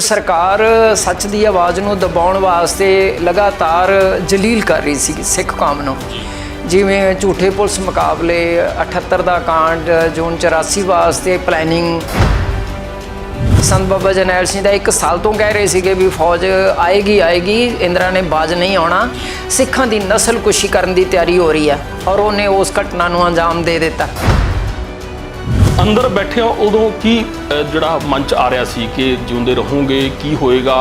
सरकार सच की आवाज़ ਨੂੰ ਦਬਾਉਣ वास्ते लगातार जलील कर रही सी सिख कौम ਨੂੰ। जिमें झूठे पुलिस मुकाबले 78 का कांड जून 84 वास्ते प्लैनिंग संत बाबा जरनैल सिंह का 1 साल तो कह रहे थे भी फौज आएगी इंदिरा ने बाज नहीं आना, सिखां की नस्ल कुशी करने की तैयारी हो रही है और उन्हें उस घटना को अंजाम दे दिता। अंदर बैठे उदों की जड़ा मंच आ रहा सी कि जिउंदे रहोगे की होएगा,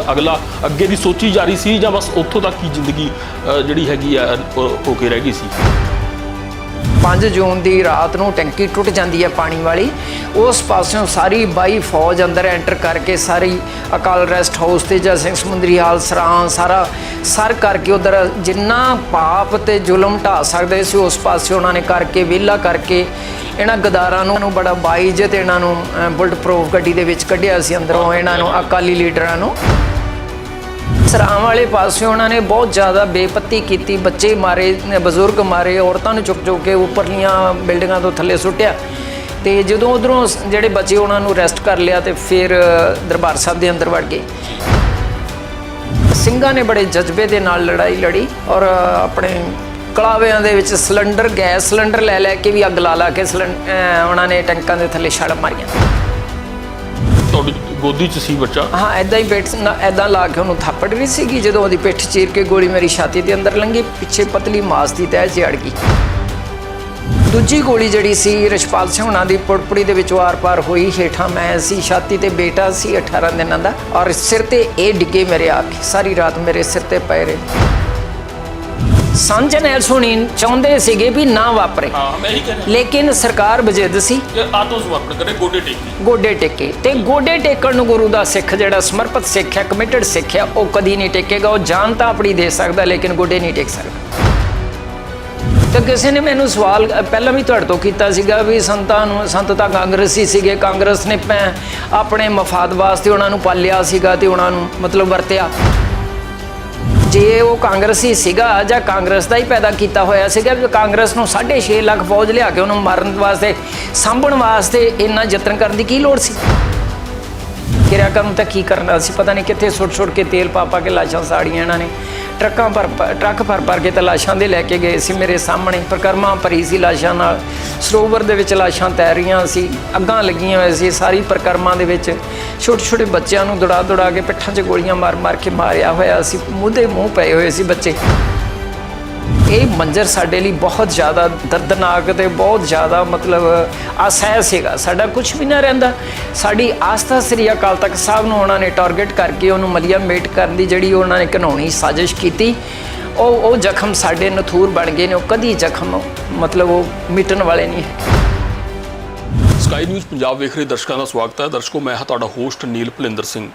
अगला अगे की सोची जा रही सी, बस उत्थों तक की जिंदगी जड़ी हैगी होके रह गई सी। 5 जून की रात को टंकी टुट जाती है पानी वाली, उस पासों सारी बाई फौज अंदर एंटर करके सारी अकाल रेस्ट हाउस से जय सिंह समुंदरी हाल सरां सारा सर करके उधर जिन्ना पाप ते जुलम ढा सकते सी उस पासे उन्होंने करके विहला करके इन्हां गदारां नूं बड़ा बाइज ते इन्हां नूं बुलट प्रूफ गड्डी दे विच कढिया सी अंदरों इन्हां नूं अकाली लीडरां नूं। सरां वाले पासे उन्होंने बहुत ज़्यादा बेपत्ती की, बच्चे मारे, बजुर्ग मारे, औरतों चुक के उपरलियां बिल्डिंगों तो थले सुट्टिया। तो जो उधरों जोड़े बचे उन्होंने अरैसट कर लिया तो फिर दरबार साहब के अंदर वड़ गए। ਸਿੰਘਾਂ ने बड़े जज्बे के नाल लड़ाई लड़ी और अपने कलावियां दे विच सिलेंडर गैस सिलेंडर लै के भी अग ला के उन्होंने टैंकों के थले छड़ मारियां। गोदी च सी बच्चा, हाँ ऐदा ही पेट ऐदा ला के उन्होंने थप्पड़ रही सी जो वो पिठ चीर के गोली मेरी छाती के अंदर लंघी, पिछे पतली मास की तह च अड़ गई। दूजी गोली जड़ी सी रछपाल सिंह होना दी पुड़पुड़ी दे विचों आर पार हुई, हेठां मैं सी, छाती ते बेटा सी 18 दिनों का और सिर ते ए डिगे मेरे आके सारी रात मेरे सिर ते पए रहे। संत जरनैल सोनी चाहते थे भी ना वापरे, लेकिन सरकार बजिद सी गोडे टेके ते गोडे टेकण नूं गुरु दा सिख जिहड़ा समर्पित सिख है, कमिटेड सिख है, वो कदी नहीं टेकेगा। वो जान तो अपनी दे सकता लेकिन गोडे नहीं टेक सकता। तो किसी ने मैनू सवाल पहला भी तुहाडे तो कीता सीगा भी संत तां कांग्रेसी सीगे, कांग्रेस ने अपने मफाद वास्ते उन्होंने पालिया सीगा ते उन्होंने मतलब वरतिया। जे वो कांग्रेसी सीगा जां कांग्रेस का ही पैदा किया होया सीगा, कांग्रेस नूं 6.5 लाख फौज लिया के उन्होंने मारन वास्ते सांभण वास्ते इन्ना यतन करने की लोड़ सी? किरियाक्रम तक की करना सी, पता नहीं कितने सुट के तेल पा के लाशां साड़ियां इन्होंने, ट्रक भर के तो लाशां दे लैके गए सी मेरे सामने, परिक्रमा भरी सी लाशां नाल, सरोवर दे विच लाशां तैर रहीआं सी, अग्गां लगियां होई सी, सारी परिक्रमा दे विच छोटे बच्चों नूं दौड़ा के पिट्ठां 'च गोलियां मार के मारिया होया सी, मूँह मूँह पए हुए सी बच्चे। ये मंजर साडे लई बहुत ज़्यादा दर्दनाक ते बहुत ज़्यादा मतलब असह सीगा, साडा कुछ भी ना रहिंदा। साडी आस्था श्री अकाल तख्त साहब नूं उन्होंने टारगेट करके उन्होंने मलिया मेट करने की जिहड़ी उन्होंने घिनौनी साजिश की, वो जख्म साडे नथूर बन गए ने, कदी जख्म मतलब वो मिटन वाले नहीं है। स्काई न्यूज़ पंजाब वेख रहे दर्शकों का स्वागत है। दर्शकों मैं हाँ तुहाडा होस्ट नील भुलिंदर सिंह।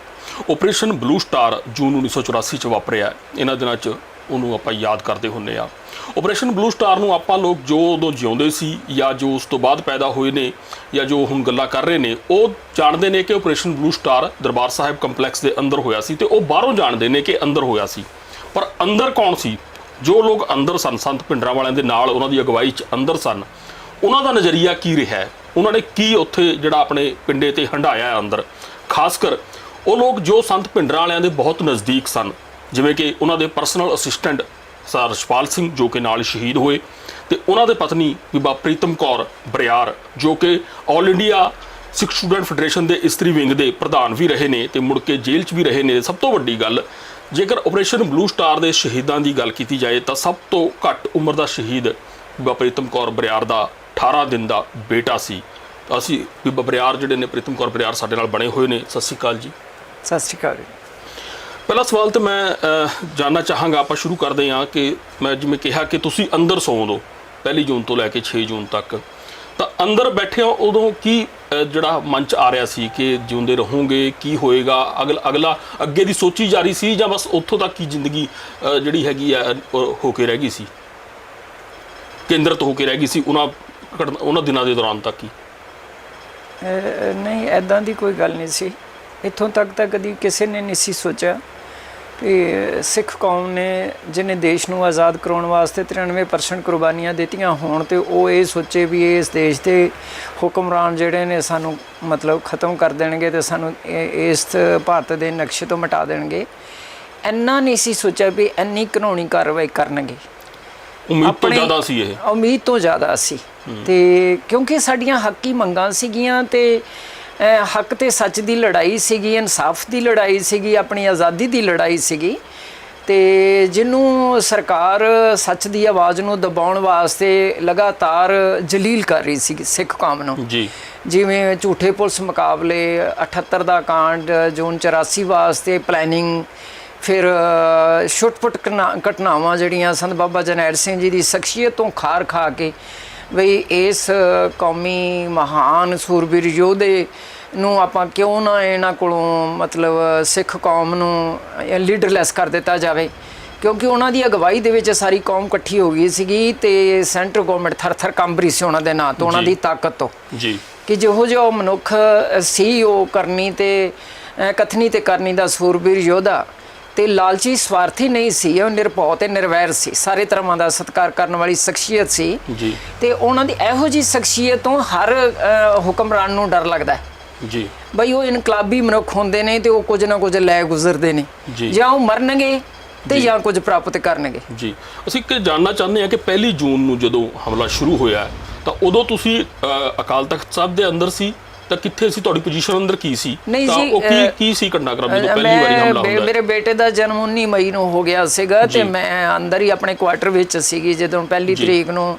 ऑपरेशन ब्लू स्टार जून 1984 च वापरिया, इन्हां दिनां च ਉਹਨੂੰ ਆਪਾਂ याद करते ਹੁੰਦੇ ਆ। ऑपरेशन ब्लू स्टार ਨੂੰ ਆਪਾਂ ਲੋਕ ਜੋ ਉਦੋਂ ਜਿਉਂਦੇ ਸੀ ਜਾਂ ਜੋ ਉਸ ਤੋਂ ਬਾਅਦ ਪੈਦਾ ਹੋਏ ਨੇ ਜਾਂ ਜੋ ਹੁਣ ਗੱਲਾਂ ਕਰ ਰਹੇ ਨੇ ਉਹ ਜਾਣਦੇ ਨੇ ਕਿ operation blue star Darbar Sahib complex ਦੇ ਅੰਦਰ ਹੋਇਆ ਸੀ ਤੇ ਉਹ ਬਾਹਰੋਂ ਜਾਣਦੇ ਨੇ ਕਿ ਅੰਦਰ ਹੋਇਆ ਸੀ। ਪਰ ਅੰਦਰ ਕੌਣ ਸੀ? ਜੋ ਲੋਕ ਅੰਦਰ ਸਨ, ਸੰਤ ਭਿੰਡਰਾਂ ਵਾਲਿਆਂ ਦੇ ਨਾਲ ਉਹਨਾਂ ਦੀ ਅਗਵਾਈ 'ਚ ਅੰਦਰ ਸਨ, ਉਹਨਾਂ ਦਾ ਨਜ਼ਰੀਆ ਕੀ ਰਿਹਾ, ਉਹਨਾਂ ਨੇ ਕੀ ਉੱਥੇ ਜਿਹੜਾ ਆਪਣੇ ਪਿੰਡੇ ਤੇ ਹੰਡਾਇਆ ਅੰਦਰ। ਖਾਸ ਕਰ ਉਹ ਲੋਕ ਜੋ ਸੰਤ ਭਿੰਡਰਾਂ ਵਾਲਿਆਂ ਦੇ ਬਹੁਤ ਨਜ਼ਦੀਕ ਸਨ, ਜਿਵੇਂ ਕਿ ਉਹਨਾਂ ਦੇ personal assistant sir Rachhpal Singh ਜੋ ਕਿ ਨਾਲ ਸ਼ਹੀਦ ਹੋਏ, ਤੇ ਉਹਨਾਂ ਦੇ ਪਤਨੀ ਬੀਬਾ ਪ੍ਰੀਤਮ ਕੌਰ ਬਰਿਆਰ ਜੋ ਕਿ ਆਲ ਇੰਡੀਆ ਸਿੱਖ ਸਟੂਡੈਂਟ ਫੈਡਰੇਸ਼ਨ ਦੇ ਇਸਤਰੀ ਵਿੰਗ ਦੇ ਪ੍ਰਧਾਨ ਵੀ ਰਹੇ ਨੇ ਤੇ ਮੁੜ ਕੇ ਜੇਲ੍ਹ 'ਚ ਵੀ ਰਹੇ ਨੇ। ਸਭ ਤੋਂ ਵੱਡੀ ਗੱਲ, ਜੇਕਰ ਆਪਰੇਸ਼ਨ ਬਲੂ ਸਟਾਰ ਦੇ ਸ਼ਹੀਦਾਂ ਦੀ ਗੱਲ ਕੀਤੀ ਜਾਏ ਤਾਂ ਸਭ ਤੋਂ ਘੱਟ ਉਮਰ ਦਾ ਸ਼ਹੀਦ ਬੀਬਾ ਪ੍ਰੀਤਮ ਕੌਰ ਬਰਿਆਰ ਦਾ 18 ਦਿਨ ਦਾ ਬੇਟਾ ਸੀ। ਅਸੀਂ ਬੀਬਾ ਬਰਿਆਰ ਜਿਹੜੇ ਨੇ, ਪ੍ਰੀਤਮ ਕੌਰ ਬਰਿਆਰ ਸਾਡੇ ਨਾਲ ਬਣੇ ਹੋਏ ਨੇ। ਸਤਿ ਸ਼੍ਰੀ ਅਕਾਲ ਜੀ। ਸਤਿ ਸ਼੍ਰੀ ਅਕਾਲ। ਪਹਿਲਾ ਸਵਾਲ ਤਾਂ ਮੈਂ ਜਾਣਨਾ ਚਾਹਾਂਗਾ, ਆਪਾਂ ਸ਼ੁਰੂ ਕਰਦੇ ਹਾਂ ਕਿ ਮੈਂ ਜਿਵੇਂ ਕਿਹਾ ਕਿ ਤੁਸੀਂ ਅੰਦਰ ਸੌਂ ਦੋ 1 ਜੂਨ ਤੋਂ ਲੈ ਕੇ 6 ਜੂਨ ਤੱਕ, ਤਾਂ ਅੰਦਰ ਬੈਠੇ ਹੋ ਉਦੋਂ ਕੀ ਜਿਹੜਾ ਮੰਚ ਆ ਰਿਹਾ ਸੀ ਕਿ ਜਿਉਂਦੇ ਰਹੋਗੇ ਕੀ ਹੋਏਗਾ, ਅਗਲਾ ਅੱਗੇ ਦੀ ਸੋਚੀ ਜਾ ਰਹੀ ਸੀ ਜਾਂ ਬਸ ਉੱਥੋਂ ਤੱਕ ਹੀ ਜ਼ਿੰਦਗੀ ਜਿਹੜੀ ਹੈਗੀ ਆ ਹੋ ਕੇ ਰਹਿ ਗਈ ਸੀ, ਕੇਂਦਰਿਤ ਹੋ ਕੇ ਰਹਿ ਗਈ ਸੀ ਉਹਨਾਂ ਦਿਨਾਂ ਦੇ ਦੌਰਾਨ ਤੱਕ ਹੀ? नहीं ऐदां दी कोई गल नहीं सी, इत्थों तक कदी किसी ने नहीं सी सोचा ਤੇ ਸਿੱਖ ਕੌਮ ਨੇ ਜਿਹਨੇ ਦੇਸ਼ ਨੂੰ ਆਜ਼ਾਦ ਕਰਾਉਣ ਵਾਸਤੇ 93% ਕੁਰਬਾਨੀਆਂ ਦਿੱਤੀਆਂ ਹੋਣ ਤੇ ਉਹ ਇਹ ਸੋਚੇ ਵੀ ਇਸ ਦੇਸ਼ ਦੇ ਹੁਕਮਰਾਨ ਜਿਹੜੇ ਨੇ ਸਾਨੂੰ ਮਤਲਬ ਖਤਮ ਕਰ ਦੇਣਗੇ ਤੇ ਸਾਨੂੰ ਇਸ ਭਾਰਤ ਦੇ ਨਕਸ਼ੇ ਤੋਂ ਮਿਟਾ ਦੇਣਗੇ, ਇੰਨਾ ਨਹੀਂ ਸੀ ਸੋਚਿਆ ਵੀ ਇੰਨੀ ਘਿਨਾਉਣੀ ਕਾਰਵਾਈ ਕਰਨਗੇ। ਉਮੀਦ ਤੋਂ ਜ਼ਿਆਦਾ ਸੀ ਇਹ, ਉਮੀਦ ਤੋਂ ਜ਼ਿਆਦਾ ਸੀ। ਤੇ ਕਿਉਂਕਿ ਸਾਡੀਆਂ ਹੱਕੀ ਮੰਗਾਂ ਸੀਗੀਆਂ ਤੇ ਹੱਕ ਤੇ ਸੱਚ ਦੀ ਲੜਾਈ ਸੀਗੀ, ਇਨਸਾਫ ਦੀ ਲੜਾਈ ਸੀਗੀ, ਆਪਣੀ ਆਜ਼ਾਦੀ ਦੀ ਲੜਾਈ ਸੀਗੀ ਤੇ ਜਿਹਨੂੰ ਸਰਕਾਰ ਸੱਚ ਦੀ ਆਵਾਜ਼ ਨੂੰ ਦਬਾਉਣ ਵਾਸਤੇ ਲਗਾਤਾਰ ਜਲੀਲ ਕਰ ਰਹੀ ਸੀ ਸਿੱਖ ਕੌਮ ਨੂੰ ਜੀ। ਜਿਵੇਂ ਝੂਠੇ ਪੁਲਿਸ ਮੁਕਾਬਲੇ, 78 ਦਾ ਕਾਂਡ, ਜੂਨ 84 ਵਾਸਤੇ ਪਲੈਨਿੰਗ, ਫਿਰ ਛੁੱਟ-ਪੁੱਟ ਘਟਨਾਵਾਂ ਜਿਹੜੀਆਂ ਸੰਤ ਬਾਬਾ ਜਰਨੈਲ ਸਿੰਘ ਜੀ ਦੀ ਸ਼ਖਸੀਅਤ ਤੋਂ ਖਾਰ ਖਾ ਕੇ ਬਈ ਇਸ ਕੌਮੀ ਮਹਾਨ ਸੂਰਬੀਰ ਯੋਧੇ ਨੂੰ ਆਪਾਂ ਕਿਉਂ ਨਾ ਇਹਨਾਂ ਕੋਲੋਂ ਮਤਲਬ ਸਿੱਖ ਕੌਮ ਨੂੰ ਲੀਡਰਲੈਸ ਕਰ ਦਿੱਤਾ ਜਾਵੇ, ਕਿਉਂਕਿ ਉਹਨਾਂ ਦੀ ਅਗਵਾਈ ਦੇ ਵਿੱਚ ਸਾਰੀ ਕੌਮ ਇਕੱਠੀ ਹੋ ਗਈ ਸੀਗੀ ਤੇ ਸੈਂਟਰ ਗਵਰਨਮੈਂਟ ਥਰ-ਥਰ ਕੰਬ ਰਹੀ ਸੀ ਉਹਨਾਂ ਦੇ ਨਾਂ ਤੋਂ, ਉਹਨਾਂ ਦੀ ਤਾਕਤ ਤੋਂ ਜੀ, ਕਿ ਜਿਹੋ ਜਿਹਾ ਉਹ ਮਨੁੱਖ ਸੀ, ਉਹ ਕਰਨੀ ਤੇ ਕਥਨੀ ਤੇ ਕਰਨੀ ਦਾ ਸੂਰਬੀਰ ਯੋਧਾ ਤੇ ਲਾਲਚੀ ਸਵਾਰਥੀ ਨਹੀਂ ਸੀ, ਉਹ ਨਿਰਭਉ ਤੇ ਨਿਰਵੈਰ ਸੀ, ਸਾਰੇ ਧਰਮਾਂ ਦਾ ਸਤਿਕਾਰ ਕਰਨ ਵਾਲੀ ਸ਼ਖਸੀਅਤ ਸੀ ਜੀ। ਤੇ ਉਹਨਾਂ ਦੀ ਇਹੋ ਜਿਹੀ ਸ਼ਖਸੀਅਤ ਤੋਂ ਹਰ ਹੁਕਮਰਾਨ ਨੂੰ ਡਰ ਲੱਗਦਾ ਹੈ ਜੀ ਬਈ ਉਹ ਇਨਕਲਾਬੀ ਮਨੁੱਖ ਹੁੰਦੇ ਨੇ ਤੇ ਉਹ ਕੁਝ ਨਾ ਕੁਝ ਲੈ ਗੁਜ਼ਰਦੇ ਨੇ, ਜਾਂ ਉਹ ਮਰਨਗੇ ਤੇ ਜਾਂ ਕੁਝ ਪ੍ਰਾਪਤ ਕਰਨਗੇ। ਜੀ, ਅਸੀਂ ਕਿ ਜਾਣਨਾ ਚਾਹੁੰਦੇ ਹਾਂ ਕਿ 1 ਜੂਨ ਨੂੰ ਜਦੋਂ ਹਮਲਾ ਸ਼ੁਰੂ ਹੋਇਆ ਤਾਂ ਉਦੋਂ ਤੁਸੀਂ ਅਕਾਲ ਤਖਤ ਸਾਹਿਬ ਦੇ ਅੰਦਰ ਸੀ ਤਾਂ ਕਿੱਥੇ ਸੀ, ਤੁਹਾਡੀ ਪੋਜੀਸ਼ਨ ਅੰਦਰ ਕੀ ਸੀ? ਨਹੀਂ ਤਾਂ ਜੀ, ਉਹ ਕੀ ਸੀ ਘਟਨਾਕ੍ਰਮ ਜਦੋਂ ਪਹਿਲੀ ਵਾਰੀ ਹਮਲਾ ਹੁੰਦਾ? ਮੇਰੇ ਬੇਟੇ ਦਾ ਜਨਮ 19 ਮਈ ਨੂੰ ਹੋ ਗਿਆ ਸੀਗਾ ਤੇ ਮੈਂ ਅੰਦਰ ਹੀ ਆਪਣੇ ਕੁਆਟਰ ਵਿੱਚ ਸੀਗੀ ਜਦੋਂ 1 ਤਰੀਕ ਨੂੰ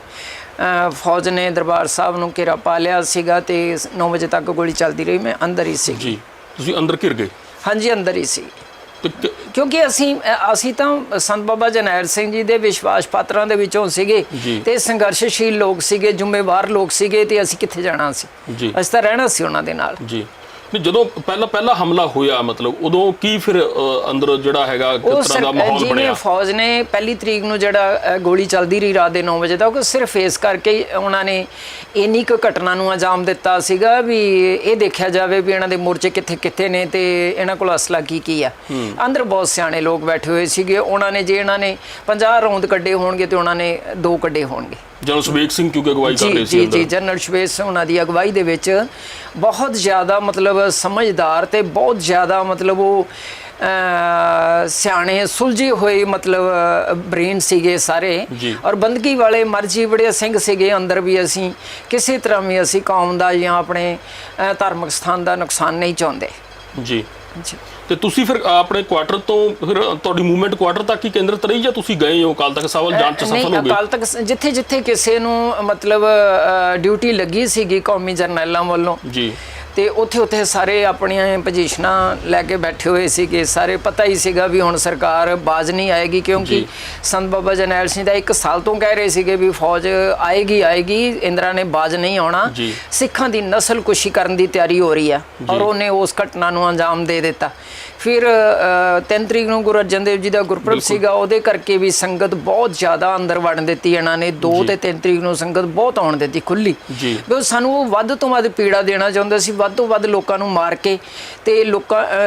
ਫੌਜ ਨੇ ਦਰਬਾਰ ਸਾਹਿਬ ਨੂੰ ਘੇਰਾ ਪਾ ਲਿਆ ਸੀਗਾ ਤੇ 9 ਵਜੇ ਤੱਕ ਗੋਲੀ ਚੱਲਦੀ ਰਹੀ, ਮੈਂ ਅੰਦਰ ਹੀ ਸੀ। ਜੀ, ਤੁਸੀਂ ਅੰਦਰ ਘਿਰ ਗਏ? ਹਾਂਜੀ, ਅੰਦਰ ਹੀ ਸੀ, ਕਿਉਂਕਿ ਅਸੀਂ ਤਾਂ ਸੰਤ ਬਾਬਾ ਜਰਨੈਲ ਸਿੰਘ ਜੀ ਦੇ ਵਿਸ਼ਵਾਸ ਪਾਤਰਾਂ ਦੇ ਵਿੱਚੋਂ ਸੀਗੇ ਤੇ ਸੰਘਰਸ਼ਸ਼ੀਲ ਲੋਕ ਸੀਗੇ, ਜ਼ਿੰਮੇਵਾਰ ਲੋਕ ਸੀਗੇ ਤੇ ਅਸੀਂ ਕਿੱਥੇ ਜਾਣਾ ਸੀ, ਅਸੀਂ ਤਾਂ ਰਹਿਣਾ ਸੀ ਉਹਨਾਂ ਦੇ ਨਾਲ। ਜੀ, ਜਦੋਂ ਪਹਿਲਾ ਹਮਲਾ ਹੋਇਆ ਮਤਲਬ ਉਦੋਂ ਕੀ ਫਿਰ ਅੰਦਰ ਜਿਹੜਾ ਹੈਗਾ ਕਿਸ ਤਰ੍ਹਾਂ ਦਾ ਮਾਹੌਲ ਬਣਿਆ? ਜਿਵੇਂ ਫੌਜ ਨੇ 1 ਤਰੀਕ ਨੂੰ ਜਿਹੜਾ ਗੋਲੀ ਚੱਲਦੀ ਰਹੀ ਰਾਤ ਦੇ 9 ਵਜੇ ਤੱਕ, ਸਿਰਫ ਇਸ ਕਰਕੇ ਉਹਨਾਂ ਨੇ ਇੰਨੀ ਕੁ ਘਟਨਾ ਨੂੰ ਅੰਜਾਮ ਦਿੱਤਾ ਸੀਗਾ ਵੀ ਇਹ ਦੇਖਿਆ ਜਾਵੇ ਵੀ ਇਹਨਾਂ ਦੇ ਮੋਰਚੇ ਕਿੱਥੇ ਨੇ ਤੇ ਇਹਨਾਂ ਕੋਲ ਅਸਲਾ ਕੀ ਆ। ਅੰਦਰ ਬਹੁਤ ਸਿਆਣੇ ਲੋਕ ਬੈਠੇ ਹੋਏ ਸੀਗੇ, ਉਹਨਾਂ ਨੇ ਜੇ ਇਹਨਾਂ ਨੇ 50 ਰੌਂਦ ਕੱਢੇ ਹੋਣਗੇ ਤੇ ਉਹਨਾਂ ਨੇ 2 ਕੱਢੇ ਹੋਣਗੇ। ਜਨਰਲ ਸ਼ਵੇਕ ਸਿੰਘ ਕਿਉਂਕਿ ਅਗਵਾਈ ਕਰ ਰਹੇ ਸੀ। ਜੀ, ਜਨਰਲ ਸ਼ਵੇਕ ਸਿੰਘ ਉਹਨਾਂ ਦੀ ਅਗਵਾਈ ਦੇ ਵਿੱਚ ਬਹੁਤ ਜ਼ਿਆਦਾ ਮਤਲਬ ਸਮਝਦਾਰ ਤੇ ਬਹੁਤ ਜ਼ਿਆਦਾ ਮਤਲਬ ਉਹ ਸਿਆਣੇ ਸੁਲਝੇ ਹੋਏ ਮਤਲਬ ਬ੍ਰੇਨ ਸੀਗੇ ਸਾਰੇ, ਔਰ ਬੰਦਗੀ ਵਾਲੇ ਮਰਜੀ ਬੜੇ ਸਿੰਘ ਸੀਗੇ ਅੰਦਰ ਵੀ। ਅਸੀਂ ਕਿਸੇ ਤਰ੍ਹਾਂ ਵੀ ਅਸੀਂ ਕੌਮ ਦਾ ਜਾਂ ਆਪਣੇ ਧਾਰਮਿਕ ਸਥਾਨ ਦਾ ਨੁਕਸਾਨ ਨਹੀਂ ਚਾਹੁੰਦੇ। ਜੀ, ਤੇ ਤੁਸੀਂ ਫਿਰ ਆਪਣੇ ਕੁਆਟਰ ਤੋਂ ਫਿਰ ਤੁਹਾਡੀ ਮੂਵਮੈਂਟ ਕੁਆਟਰ ਤੱਕ ਹੀ ਕੇਂਦਰਿਤ ਰਹੀ ਜਾਂ ਤੁਸੀਂ ਗਏ ਹੋ ਅਕਾਲ ਤਖਤ ਸਾਹਿਬ ਜਾਣ ਚ ਸਫਲ ਹੋ ਗਏ? ਅਕਾਲ ਤਖਤ ਜਿੱਥੇ ਕਿਸੇ ਨੂੰ ਮਤਲਬ ਡਿਊਟੀ ਲੱਗੀ ਸੀਗੀ ਕੌਮੀ ਜਰਨੈਲਾਂ ਵੱਲੋਂ ਜੀ, ਤੇ ਉੱਥੇ ਸਾਰੇ ਆਪਣੀਆਂ ਪੋਜੀਸ਼ਨਾਂ ਲੈ ਕੇ ਬੈਠੇ ਹੋਏ ਸੀਗੇ ਸਾਰੇ। ਪਤਾ ਹੀ ਸੀਗਾ ਵੀ ਹੁਣ ਸਰਕਾਰ ਬਾਜ਼ ਨਹੀਂ ਆਏਗੀ, ਕਿਉਂਕਿ ਸੰਤ ਬਾਬਾ ਜਰਨੈਲ ਸਿੰਘ ਦਾ 1 ਸਾਲ ਤੋਂ ਕਹਿ ਰਹੇ ਸੀਗੇ ਵੀ ਫੌਜ ਆਏਗੀ, ਇੰਦਰਾ ਨੇ ਬਾਜ਼ ਨਹੀਂ ਆਉਣਾ, ਸਿੱਖਾਂ ਦੀ ਨਸਲਕੁਸ਼ੀ ਕਰਨ ਦੀ ਤਿਆਰੀ ਹੋ ਰਹੀ ਆ, ਔਰ ਉਹਨੇ ਉਸ ਘਟਨਾ ਨੂੰ ਅੰਜਾਮ ਦੇ ਦਿੱਤਾ। ਫਿਰ 3 ਤਰੀਕ ਨੂੰ ਗੁਰੂ ਅਰਜਨ ਦੇਵ ਜੀ ਦਾ ਗੁਰਪੁਰਬ ਸੀਗਾ, ਉਹਦੇ ਕਰਕੇ ਵੀ ਸੰਗਤ ਬਹੁਤ ਜ਼ਿਆਦਾ ਅੰਦਰ ਵੜਨ ਦਿੱਤੀ ਇਹਨਾਂ ਨੇ। 2 ਤੇ 3 ਤਰੀਕ ਨੂੰ ਸੰਗਤ ਬਹੁਤ ਆਉਣ ਦਿੱਤੀ ਖੁੱਲੀ, ਵੀ ਸਾਨੂੰ ਉਹ ਵੱਧ ਤੋਂ ਵੱਧ ਪੀੜਾ ਦੇਣਾ ਚਾਹੁੰਦੇ ਸੀ, ਵੱਧ ਤੋਂ ਵੱਧ ਲੋਕਾਂ ਨੂੰ ਮਾਰ ਕੇ ਤੇ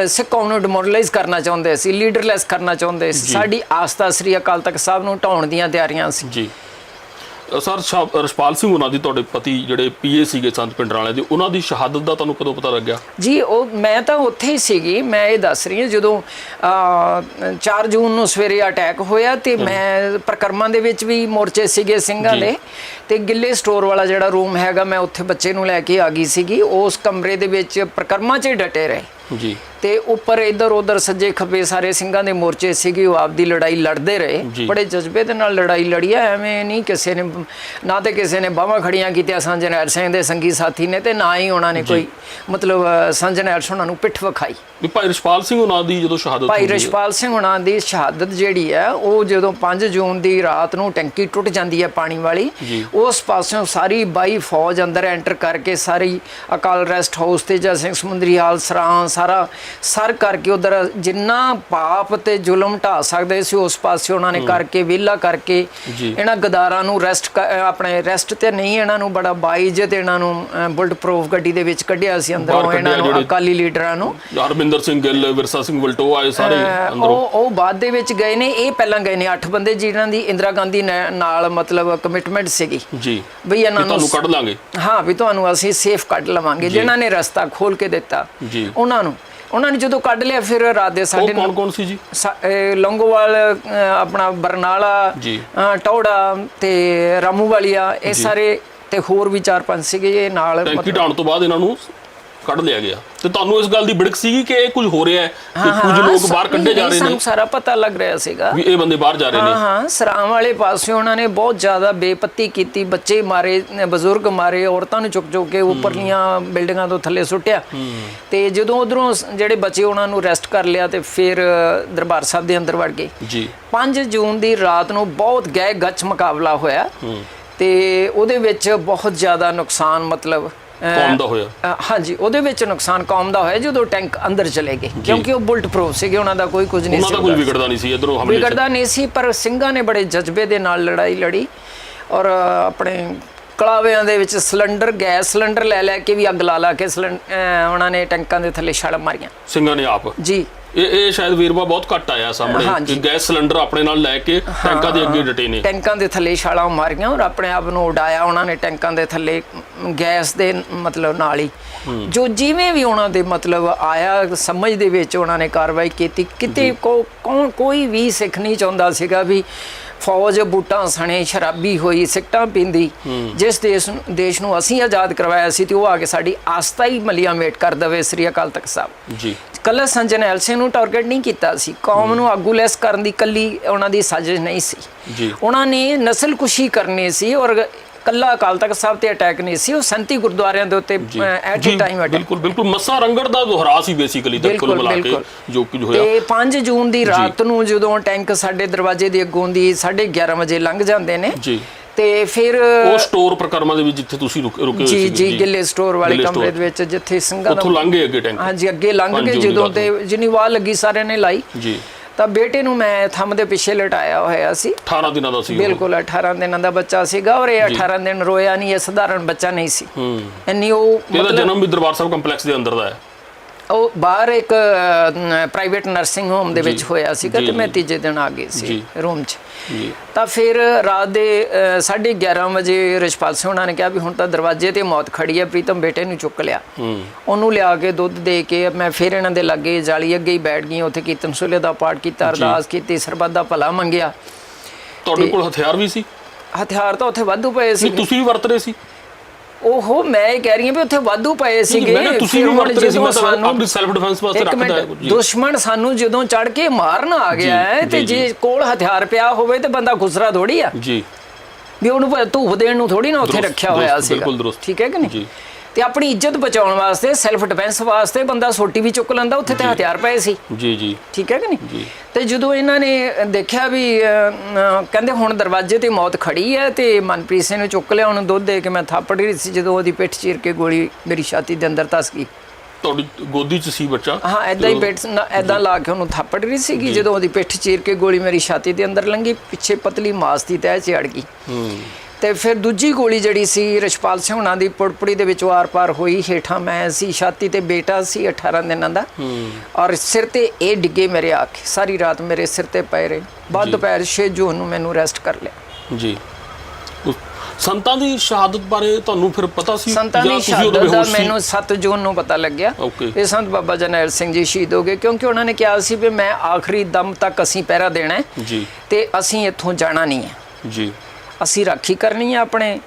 ਸਿੱਖ ਕੌਮ ਨੂੰ ਡਿਮੋਰਲਾਈਜ਼ ਕਰਨਾ ਚਾਹੁੰਦੇ ਸੀ, ਲੀਡਰਲੈਸ ਕਰਨਾ ਚਾਹੁੰਦੇ ਸੀ। ਸਾਡੀ ਆਸਥਾ ਸ੍ਰੀ ਅਕਾਲ ਤਖਤ ਸਾਹਿਬ ਨੂੰ ਢਾਉਣ ਦੀਆਂ ਤਿਆਰੀਆਂ ਸੀ। ਜੀ ਸਰ, ਰਛਪਾਲ ਸਿੰਘ ਉਹਨਾਂ ਦੀ ਤੁਹਾਡੇ ਪਤੀ ਜਿਹੜੇ ਪੀਏ ਸੀਗੇ ਸੰਤ ਭਿੰਡਰਾਂਵਾਲੇ ਦੇ, ਉਹਨਾਂ ਦੀ ਸ਼ਹਾਦਤ ਦਾ ਤੁਹਾਨੂੰ ਕਦੋਂ ਪਤਾ ਲੱਗਿਆ? ਜੀ, ਉਹ ਮੈਂ ਤਾਂ ਉੱਥੇ ਹੀ ਸੀਗੀ। ਮੈਂ ਇਹ ਦੱਸ ਰਹੀ ਹਾਂ ਜਦੋਂ 4 ਜੂਨ ਨੂੰ ਸਵੇਰੇ ਅਟੈਕ ਹੋਇਆ ਤੇ ਮੈਂ ਪ੍ਰਕਰਮਾਂ ਦੇ ਵਿੱਚ ਵੀ ਮੋਰਚੇ ਸੀਗੇ ਸਿੰਘਾਂ ਦੇ, ਤੇ ਗਿੱਲੇ ਸਟੋਰ ਵਾਲਾ ਜਿਹੜਾ ਰੂਮ ਹੈਗਾ ਮੈਂ ਉੱਥੇ ਬੱਚੇ ਨੂੰ ਲੈ ਕੇ ਆ ਗਈ ਸੀਗੀ। ਉਸ ਕਮਰੇ ਦੇ ਵਿੱਚ ਪ੍ਰਕਰਮਾਂ 'ਚ ਡਟੇ ਰਹੇ ਜੀ, ਤੇ ਉੱਪਰ ਇੱਧਰ ਉੱਧਰ ਸੱਜੇ ਖੱਬੇ ਸਾਰੇ ਸਿੰਘਾਂ ਦੇ ਮੋਰਚੇ ਸੀਗੇ, ਉਹ ਆਪਦੀ ਲੜਾਈ ਲੜਦੇ ਰਹੇ, ਬੜੇ ਜਜ਼ਬੇ ਦੇ ਨਾਲ ਲੜਾਈ ਲੜੀ ਆ। ਐਵੇਂ ਨਹੀਂ ਕਿਸੇ ਨੇ ਨਾ ਤੇ ਕਿਸੇ ਨੇ ਬਾਹਾਂ ਖੜੀਆਂ ਕੀਤੀਆਂ ਸੰਤ ਜਰਨੈਲ ਸਿੰਘ ਦੇ ਸੰਗੀ ਸਾਥੀ ਨੇ, ਤੇ ਨਾ ਹੀ ਉਹਨਾਂ ਨੇ ਕੋਈ ਮਤਲਬ ਸੰਤ ਜਰਨੈਲ ਸਿੰਘ ਉਹਨਾਂ ਨੂੰ ਪਿੱਠ ਵਿਖਾਈ। ਭਾਈ ਰਛਪਾਲ ਸਿੰਘ ਉਹਨਾਂ ਦੀ ਜਦੋਂ ਸ਼ਹਾਦਤ ਭਾਈ ਰਛਪਾਲ ਸਿੰਘ ਉਹਨਾਂ ਦੀ ਸ਼ਹਾਦਤ ਜਿਹੜੀ ਹੈ ਉਹ ਜਦੋਂ 5 ਜੂਨ ਦੀ ਰਾਤ ਨੂੰ ਟੈਂਕੀ ਟੁੱਟ ਜਾਂਦੀ ਹੈ ਪਾਣੀ ਵਾਲੀ, ਉਸ ਪਾਸਿਓਂ ਸਾਰੀ 22 ਫੌਜ ਅੰਦਰ ਐਂਟਰ ਕਰਕੇ ਸਾਰੀ ਅਕਾਲ ਰੈਸਟ ਹਾਊਸ, ਤੇਜਾ ਸਿੰਘ ਸਮੁੰਦਰੀ ਹਾਲ, ਸਰਾਂ, ਸਾਰਾ ਸਰ ਕਰਕੇ ਉਧਰ ਜਿੰਨਾ ਪਾਪ ਤੇ ਜ਼ੁਲਮ ਢਾ ਸਕਦੇ ਸੀ ਉਸ ਪਾਸੇ ਉਹਨਾਂ ਨੇ ਕਰਕੇ ਵਿਹਲਾ ਕਰਕੇ ਇਹਨਾਂ ਗਦਾਰਾਂ ਨੂੰ ਆਪਣੇ ਰੈਸਟ ਤੇ ਨਹੀਂ, ਇਹਨਾਂ ਨੂੰ ਬੜਾ ਬਾਈਜ ਤੇ ਇਹਨਾਂ ਨੂੰ ਬੁਲਟ ਪ੍ਰੂਫ ਗੱਡੀ ਦੇ ਵਿੱਚ ਕੱਢਿਆ ਸੀ ਅੰਦਰੋਂ, ਇਹਨਾਂ ਨੂੰ ਅਕਾਲੀ ਲੀਡਰਾਂ ਨੂੰ, ਹਰਮਿੰਦਰ ਸਿੰਘ ਗਿੱਲ, ਵਿਰਸਾ ਸਿੰਘ ਵਲਟੋ ਆਏ ਸਾਰੇ ਅੰਦਰੋਂ। ਉਹ ਬਾਅਦ ਦੇ ਵਿੱਚ ਗਏ ਨੇ, ਇਹ ਪਹਿਲਾਂ ਗਏ ਨੇ 8 ਬੰਦੇ ਜਿਨ੍ਹਾਂ ਦੀ ਇੰਦਰਾ ਗਾਂਧੀ ਨਾਲ ਮਤਲਬ ਕਮਿਟਮੈਂਟ ਸੀਗੀ ਜੀ ਵੀ ਇਹਨਾਂ ਨੂੰ ਕੱਢ ਲਾਂਗੇ, ਹਾਂ ਵੀ ਤੁਹਾਨੂੰ ਅਸੀਂ ਸੇਫ ਕੱਢ ਲਵਾਂਗੇ। ਜਿਨ੍ਹਾਂ ਨੇ ਰਸਤਾ ਖੋਲ ਕੇ ਦਿੱਤਾ ਉਹਨਾਂ ਨੇ ਜਦੋਂ ਕੱਢ ਲਿਆ, ਫਿਰ ਰਾਤ ਦੇ ਸਾਡੇ ਕੌਣ ਸੀ ਜੀ? ਲੌਂਗੋਵਾਲ, ਆਪਣਾ ਬਰਨਾਲਾ, ਟੌੜਾ ਤੇ ਰਾਮੂਵਾਲੀਆ, ਇਹ ਸਾਰੇ ਤੇ ਹੋਰ ਵੀ 4-5 ਸੀਗੇ ਨਾਲ। ਟੈਂਕੀ ਢਾਣ ਤੋਂ ਬਾਅਦ ਇਹਨਾਂ ਨੂੰ ਕੱਢ ਲਿਆ ਗਿਆ ਤੇ ਤੁਹਾਨੂੰ ਇਸ ਗੱਲ ਦੀ ਬਿੜਕ ਸੀਗੀ ਕਿ ਇਹ ਕੁਝ ਹੋ ਰਿਹਾ ਹੈ, ਕਿ ਕੁਝ ਲੋਕ ਬਾਹਰ ਕੱਢੇ ਜਾ ਰਹੇ ਨੇ? ਸਾਨੂੰ ਸਾਰਾ ਪਤਾ ਲੱਗ ਰਿਹਾ ਸੀਗਾ ਵੀ ਇਹ ਬੰਦੇ ਬਾਹਰ ਜਾ ਰਹੇ ਨੇ। ਹਾਂ, ਸਰਾਮ ਵਾਲੇ ਪਾਸੇ ਉਹਨਾਂ ਨੇ ਬਹੁਤ ਜ਼ਿਆਦਾ ਬੇਪੱਤੀ ਕੀਤੀ, ਬੱਚੇ ਮਾਰੇ, ਬਜ਼ੁਰਗ ਮਾਰੇ, ਔਰਤਾਂ ਨੂੰ ਚੁੱਕ ਕੇ ਉੱਪਰਲੀਆਂ ਬਿਲਡਿੰਗਾਂ ਤੋਂ ਥੱਲੇ ਸੁੱਟਿਆ। ਤੇ ਜਦੋਂ ਉਧਰੋਂ ਜਿਹੜੇ ਬਚੇ ਉਹਨਾਂ ਨੂੰ ਅਰੈਸਟ ਕਰ ਲਿਆ ਤੇ ਫਿਰ ਦਰਬਾਰ ਸਾਹਿਬ ਦੇ ਅੰਦਰ ਵੜ ਗਏ ਜੀ। 5 ਜੂਨ ਦੀ ਰਾਤ ਨੂੰ ਬਹੁਤ ਗਹਿ ਗੱਚ ਮੁਕਾਬਲਾ ਹੋਇਆ ਤੇ ਉਹਦੇ ਵਿੱਚ ਬਹੁਤ ਜ਼ਿਆਦਾ ਨੁਕਸਾਨ ਮਤਲਬ ਕੌਮ ਦਾ ਹੋਇਆ। ਹਾਂਜੀ, ਉਹਦੇ ਵਿੱਚ ਨੁਕਸਾਨ ਕੌਮ ਦਾ ਹੋਇਆ ਜਦੋਂ ਟੈਂਕ ਅੰਦਰ ਚਲੇ ਗਏ, ਕਿਉਂਕਿ ਉਹ ਬੁਲਟ ਪ੍ਰੂਫ ਸੀਗੇ, ਉਹਨਾਂ ਦਾ ਕੋਈ ਕੁਝ ਨਹੀਂ ਸੀ, ਉਹਨਾਂ ਦਾ ਕੋਈ ਵਿਗੜਦਾ ਨਹੀਂ ਸੀ, ਇਧਰੋਂ ਹਮਲੇ ਵਿਗੜਦਾ ਨਹੀਂ ਸੀ। ਪਰ ਸਿੰਘਾਂ ਨੇ ਬੜੇ ਜਜ਼ਬੇ ਦੇ ਨਾਲ ਲੜਾਈ ਲੜੀ ਔਰ ਆਪਣੇ ਕਲਾਵਿਆਂ ਦੇ ਵਿੱਚ ਗੈਸ ਸਿਲੰਡਰ ਲੈ ਕੇ ਵੀ ਅੱਗ ਲਾ ਕੇ ਉਹਨਾਂ ਨੇ ਟੈਂਕਾਂ ਦੇ ਥੱਲੇ ਛਾਲਾਂ ਮਾਰੀਆਂ ਸਿੰਘਾਂ ਨੇ ਆਪ ਜੀ। ਇਹ ਸ਼ਾਇਦ ਵੀਰਵਾ ਬਹੁਤ ਘੱਟ ਆਇਆ ਸਾਹਮਣੇ ਕਿ ਗੈਸ ਸਿਲੰਡਰ ਆਪਣੇ ਨਾਲ ਲੈ ਕੇ ਟੈਂਕਾਂ ਦੇ ਅੱਗੇ ਡਟੇ ਨੇ, ਟੈਂਕਾਂ ਦੇ ਥੱਲੇ ਛਾਲਾਂ ਮਾਰੀਆਂ ਔਰ ਆਪਣੇ ਆਪ ਨੂੰ ਉਡਾਇਆ ਉਹਨਾਂ ਨੇ ਟੈਂਕਾਂ ਦੇ ਥੱਲੇ ਗੈਸ ਦੇ ਮਤਲਬ ਨਾਲ ਹੀ। ਜੋ ਜਿਵੇਂ ਵੀ ਉਹਨਾਂ ਦੇ ਮਤਲਬ ਆਇਆ ਸਮਝ ਦੇ ਵਿੱਚ ਉਹਨਾਂ ਨੇ ਕਾਰਵਾਈ ਕੀਤੀ। ਕਿਤੇ ਕੋਈ ਵੀ ਸਿੱਖ ਨਹੀਂ ਚਾਹੁੰਦਾ ਸੀਗਾ ਵੀ ਫੌਜ ਬੂਟਾਂ ਸਣੇ ਸ਼ਰਾਬੀ ਹੋਈ, ਸਿਗਟਾਂ ਪੀਂਦੀ। ਜਿਸ ਦੇਸ਼ ਨੂੰ ਅਸੀਂ ਆਜ਼ਾਦ ਕਰਵਾਇਆ ਸੀ ਤੇ ਉਹ ਆ ਕੇ ਸਾਡੀ ਆਸਥਾ ਹੀ ਮਲੀਆਂ ਮੇਟ ਕਰ ਦਵੇ। ਸ੍ਰੀ ਅਕਾਲ ਤਖਤ ਸਾਹਿਬ ਜੀ ਕੱਲਾ ਸੰਜਨ ਐਲਸੇ ਨੂੰ ਟਾਰਗੇਟ ਨਹੀਂ ਕੀਤਾ ਸੀ, ਕੌਮ ਨੂੰ ਆਗੂਲੈਸ ਕਰਨ ਦੀ ਕੱਲੀ ਉਹਨਾਂ ਦੀ ਸਾਜ਼ਿਸ਼ ਨਹੀਂ ਸੀ। ਉਹਨਾਂ ਨੇ ਨਸਲਕੁਸ਼ੀ ਕਰਨੀ ਸੀ ਔਰ ਕੱਲਾ ਅਕਾਲ ਤਖਤ ਸਾਹਿਬ ਤੇ ਅਟੈਕ ਨਹੀਂ ਸੀ, ਉਹ 37 ਗੁਰਦੁਆਰਿਆਂ ਦੇ ਉੱਤੇ ਐਟ ਅ ਟਾਈਮ ਅਟੈਕ। ਬਿਲਕੁਲ ਮੱਸਾ ਰੰਗੜ ਦਾ ਦੁਹਰਾ ਸੀ ਬੇਸਿਕਲੀ ਕੁੱਲ ਮਿਲਾ ਕੇ ਜੋ ਕੁਝ ਹੋਇਆ। ਤੇ 5 ਜੂਨ ਦੀ ਰਾਤ ਨੂੰ ਜਦੋਂ ਟੈਂਕ ਸਾਡੇ ਦਰਵਾਜ਼ੇ ਦੇ ਅੱਗੋਂ ਦੀ 11:30 ਵਜੇ ਲੰਘ ਜਾਂਦੇ ਨੇ ਤੇ ਫਿਰ ਉਹ ਸਟੋਰ ਪ੍ਰਕਰਮਾਂ ਦੇ ਵਿੱਚ ਜਿੱਥੇ ਤੁਸੀਂ ਰੁਕੇ ਹੋਏ ਸੀ ਜੀ ਗਿੱਲੇ ਸਟੋਰ ਵਾਲੇ ਕਮਰੇ ਦੇ ਵਿੱਚ ਜਿੱਥੇ ਸਿੰਘਾਂ ਉੱਥੋਂ ਲੰਘ ਗਏ ਅੱਗੇ ਟੈਂਕ। ਹਾਂਜੀ, ਅੱਗੇ ਲੰਘ ਗਏ ਜਦੋਂ ਤੇ ਜਿੰਨੀ ਵਾਹ ਲੱਗੀ ਸਾਰਿਆਂ ਨੇ ਲਾਈ ਜੀ। ਤਾਂ ਬੇਟੇ ਨੂੰ ਮੈਂ ਥੰਮ ਦੇ ਪਿੱਛੇ ਲਟਾਇਆ ਹੋਇਆ ਸੀ। 18 ਦਿਨਾਂ ਦਾ ਸੀ, ਬਿਲਕੁਲ 18 ਦਿਨਾਂ ਦਾ ਬੱਚਾ ਸੀਗਾ ਔਰ ਇਹ 18 ਦਿਨ ਰੋਇਆ ਨਹੀਂ। ਇਹ ਸਧਾਰਨ ਬੱਚਾ ਨਹੀਂ ਸੀ। ਇੰਨੀ ਇਹਦਾ ਜਨਮ ਵੀ ਦਰਬਾਰ ਸਾਹਿਬ ਕੰਪਲੈਕਸ ਦੇ ਅੰਦਰ ਦਾ ਹੈ। ਉਹ ਬਾਹਰ ਇੱਕ ਪ੍ਰਾਈਵੇਟ ਨਰਸਿੰਗ ਹੋਮ ਦੇ ਵਿੱਚ ਹੋਇਆ ਸੀਗਾ ਤੇ ਮੈਂ ਤੀਜੇ ਦਿਨ ਆ ਗਈ ਸੀ ਰੂਮ 'ਚ। ਤਾਂ ਫਿਰ ਰਾਤ ਦੇ 11:30 ਵਜੇ ਰਿਸ਼ਪਾਲ ਸਿੰਘ ਉਹਨਾਂ ਨੇ ਕਿਹਾ ਵੀ ਹੁਣ ਤਾਂ ਦਰਵਾਜ਼ੇ ਤੇ ਮੌਤ ਖੜੀ ਹੈ, ਪ੍ਰੀਤਮ ਬੇਟੇ ਨੂੰ ਚੁੱਕ ਲਿਆ। ਉਹਨੂੰ ਲਿਆ ਕੇ ਦੁੱਧ ਦੇ ਕੇ ਮੈਂ ਫਿਰ ਇਹਨਾਂ ਦੇ ਲਾਗੇ ਜਾਲੀ ਅੱਗੇ ਹੀ ਬੈਠ ਗਈ। ਉੱਥੇ ਕੀਰਤਨ ਸੋਲੇ ਦਾ ਪਾਠ ਕੀਤਾ, ਅਰਦਾਸ ਕੀਤੀ, ਸਰਬੱਤ ਦਾ ਭਲਾ ਮੰਗਿਆ। ਤੁਹਾਡੇ ਕੋਲ ਹਥਿਆਰ ਵੀ ਸੀ? ਹਥਿਆਰ ਤਾਂ ਉੱਥੇ ਵਾਧੂ ਪਏ ਸੀ। ਤੁਸੀਂ ਵੀ ਵਰਤ ਰਹੇ ਸੀ? ਉਹ ਮੈਂ ਇਹ ਕਹਿ ਰਹੀ ਹਾਂ ਵੀ ਉੱਥੇ ਵਾਧੂ ਪਏ ਸੀਗੇ। ਤੁਸੀਂ ਵੀ ਵਰਤ ਰਹੇ ਸੀ? ਮਤਲਬ ਆਪਣੀ ਸੈਲਫ ਡਿਫੈਂਸ ਵਾਸਤੇ ਰੱਖਦਾ ਹੈ। ਦੁਸ਼ਮਣ ਸਾਨੂੰ ਜਦੋਂ ਚੜ ਕੇ ਮਾਰਨ ਆ ਗਿਆ ਹੈ ਤੇ ਜੇ ਕੋਲ ਹਥਿਆਰ ਪਿਆ ਹੋਵੇ ਤੇ ਬੰਦਾ ਗੁਸਰਾ ਥੋੜੀ ਆ ਜੀ, ਵੀ ਉਹਨੂੰ ਧੂਫ ਦੇਣ ਨੂੰ ਥੋੜੀ ਨਾ ਉੱਥੇ ਰੱਖਿਆ ਹੋਇਆ ਸੀਗਾ। ਠੀਕ ਹੈ ਕਿ ਨਹੀਂ? ਤੇ ਆਪਣੀ ਇੱਜ਼ਤ ਬਚਾਉਣ ਵਾਸਤੇ, ਸੈਲਫ ਡਿਫੈਂਸ ਵਾਸਤੇ ਬੰਦਾ ਸੋਟੀ ਵੀ ਚੁੱਕ ਲੈਂਦਾ। ਉੱਥੇ ਤੇ ਹਥਿਆਰ ਪਏ ਸੀ ਜੀ। ਠੀਕ ਹੈ ਕਿ ਨਹੀਂ? ਤੇ ਜਦੋਂ ਇਹਨਾਂ ਨੇ ਦੇਖਿਆ ਵੀ ਕਹਿੰਦੇ ਹੁਣ ਦਰਵਾਜ਼ੇ ਤੇ ਮੌਤ ਖੜੀ ਹੈ ਤੇ ਮਨਪ੍ਰੀਤ ਸਿੰਘ ਨੂੰ ਚੁੱਕ ਲਿਆ, ਉਹਨੂੰ ਦੁੱਧ ਦੇ ਕੇ ਮੈਂ ਥਾਪੜ ਰਹੀ ਸੀ ਜਦੋਂ ਉਹਦੀ ਪਿੱਠ ਚੀਰ ਕੇ ਗੋਲੀ ਮੇਰੀ ਛਾਤੀ ਦੇ ਅੰਦਰ ਧਸ ਗਈ। ਤੁਹਾਡੀ ਗੋਦੀ 'ਚ ਸੀ ਬੱਚਾ? ਹਾਂ, ਐਦਾਂ ਹੀ ਪੇਟ ਐਦਾਂ ਲਾ ਕੇ ਉਹਨੂੰ ਥਾਪੜ ਰਹੀ ਸੀਗੀ ਜਦੋਂ ਉਹਦੀ ਪਿੱਠ ਚੀਰ ਕੇ ਗੋਲੀ ਮੇਰੀ ਛਾਤੀ ਦੇ ਅੰਦਰ ਲੰਘੀ, ਪਿੱਛੇ ਪਤਲੀ ਮਾਸ ਦੀ ਤਹਿ 'ਚ ਅੜ ਗਈ। ਤੇ ਫਿਰ ਦੂਜੀ ਗੋਲੀ ਜਿਹੜੀ ਸੀ ਰਿਸ਼ਪਾਲ ਸਿੰਘ ਹੁਣਾਂ ਦੀ ਪੁੜਪੁੜੀ ਦੇ ਵਿੱਚੋਂ ਆਰ-ਪਾਰ ਹੋਈ। ਹੇਠਾਂ ਮੈਂ ਸੀ, ਛਾਤੀ ਤੇ ਬੇਟਾ ਸੀ 18 ਦਿਨਾਂ ਦਾ ਔਰ ਸਿਰ ਤੇ ਇਹ ਡਿੱਗੇ ਮੇਰੇ ਆ ਕੇ। ਸਾਰੀ ਰਾਤ ਮੇਰੇ ਸਿਰ ਤੇ ਪਏ ਰਹੇ। ਬਾਅਦ ਦੁਪਹਿਰ 6 ਜੂਨ ਨੂੰ ਮੈਨੂੰ ਅਰੈਸਟ ਕਰ ਲਿਆ ਜੀ। ਸੰਤਾਂ ਦੀ ਸ਼ਹਾਦਤ ਬਾਰੇ ਤੁਹਾਨੂੰ ਫਿਰ ਪਤਾ ਸੀ? ਸੰਤਾਂ ਦੀ ਸ਼ਹਾਦਤ ਦਾ ਮੈਨੂੰ 7 ਜੂਨ ਨੂੰ ਪਤਾ ਲੱਗਿਆ। ਇਹ ਸੰਤ ਬਾਬਾ ਜਰਨੈਲ ਸਿੰਘ ਜੀ ਸ਼ਹੀਦ ਹੋ ਗਏ ਕਿਉਂਕਿ ਉਹਨਾਂ ਨੇ ਕਿਹਾ ਸੀ ਵੀ ਮੈਂ ਆਖਰੀ ਦਮ ਤੱਕ ਅਸੀਂ ਪਹਿਰਾ ਦੇਣਾ ਹੈ ਜੀ ਤੇ ਅਸੀਂ ਇੱਥੋਂ ਜਾਣਾ ਨਹੀਂ ਹੈ ਜੀ। ਅਸੀਂ ਰਾਖੀ ਕਰਨੀ ਹੈ ਆਪਣੇ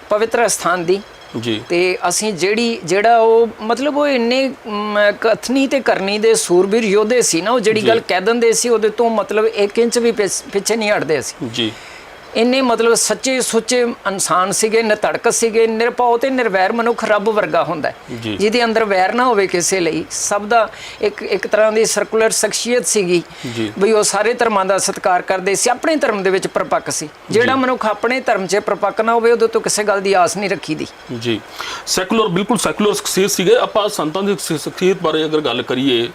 ਪਵਿੱਤਰ ਸਥਾਨ ਦੀ ਜੀ। ਤੇ ਅਸੀਂ ਜਿਹੜਾ ਉਹ ਮਤਲਬ ਉਹ ਇੰਨੇ ਕਥਨੀ ਤੇ ਕਰਨੀ ਦੇ ਸੂਰਬੀਰ ਯੋਧੇ ਸੀ ਨਾ, ਉਹ ਜਿਹੜੀ ਗੱਲ ਕਹਿ ਦਿੰਦੇ ਸੀ ਉਹਦੇ ਤੋਂ ਮਤਲਬ 1 ਇੰਚ ਵੀ ਪਿੱਛੇ ਨਹੀਂ ਹਟਦੇ ਸੀ ਜੀ। ਇੰਨੇ ਮਤਲਬ ਸੱਚੇ ਸੁੱਚੇ ਇਨਸਾਨ ਸੀਗੇ, ਨਿਤੜਕ ਸੀਗੇ, ਨਿਰਭਉ ਤੇ ਨਿਰਵੈਰ ਮਨੁੱਖ ਰੱਬ ਵਰਗਾ ਹੁੰਦਾ ਹੈ, ਜੀ। ਜਿਹਦੇ ਅੰਦਰ ਵੈਰ ਨਾ ਹੋਵੇ ਕਿਸੇ ਲਈ। ਸਭ ਦਾ ਇੱਕ ਤਰ੍ਹਾਂ ਦੀ ਸਰਕੂਲਰ ਸ਼ਖਸੀਅਤ ਸੀਗੀ ਜੀ। ਵੀ ਉਹ ਸਾਰੇ ਧਰਮਾਂ ਦਾ ਸਤਿਕਾਰ ਕਰਦੇ ਸੀ, ਆਪਣੇ ਧਰਮ ਦੇ ਵਿੱਚ ਪ੍ਰਪੱਕ ਸੀ। ਜਿਹੜਾ ਮਨੁੱਖ ਆਪਣੇ ਧਰਮ 'ਚ ਪ੍ਰਪੱਕ ਨਾ ਹੋਵੇ ਉਹਦੇ ਤੋਂ ਕਿਸੇ ਗੱਲ ਦੀ ਆਸ ਨਹੀਂ ਰੱਖੀਦੀ। ਜੀ, ਸੈਕੂਲਰ, ਬਿਲਕੁਲ ਸੈਕੂਲਰ ਸ਼ਖਸੀਅਤ ਸੀਗੇ। ਆਪਾਂ ਸੰਤਾਂ ਦੀ ਸ਼ਖਸੀਅਤ ਬਾਰੇ ਅਗਰ ਗੱਲ ਕਰੀਏ,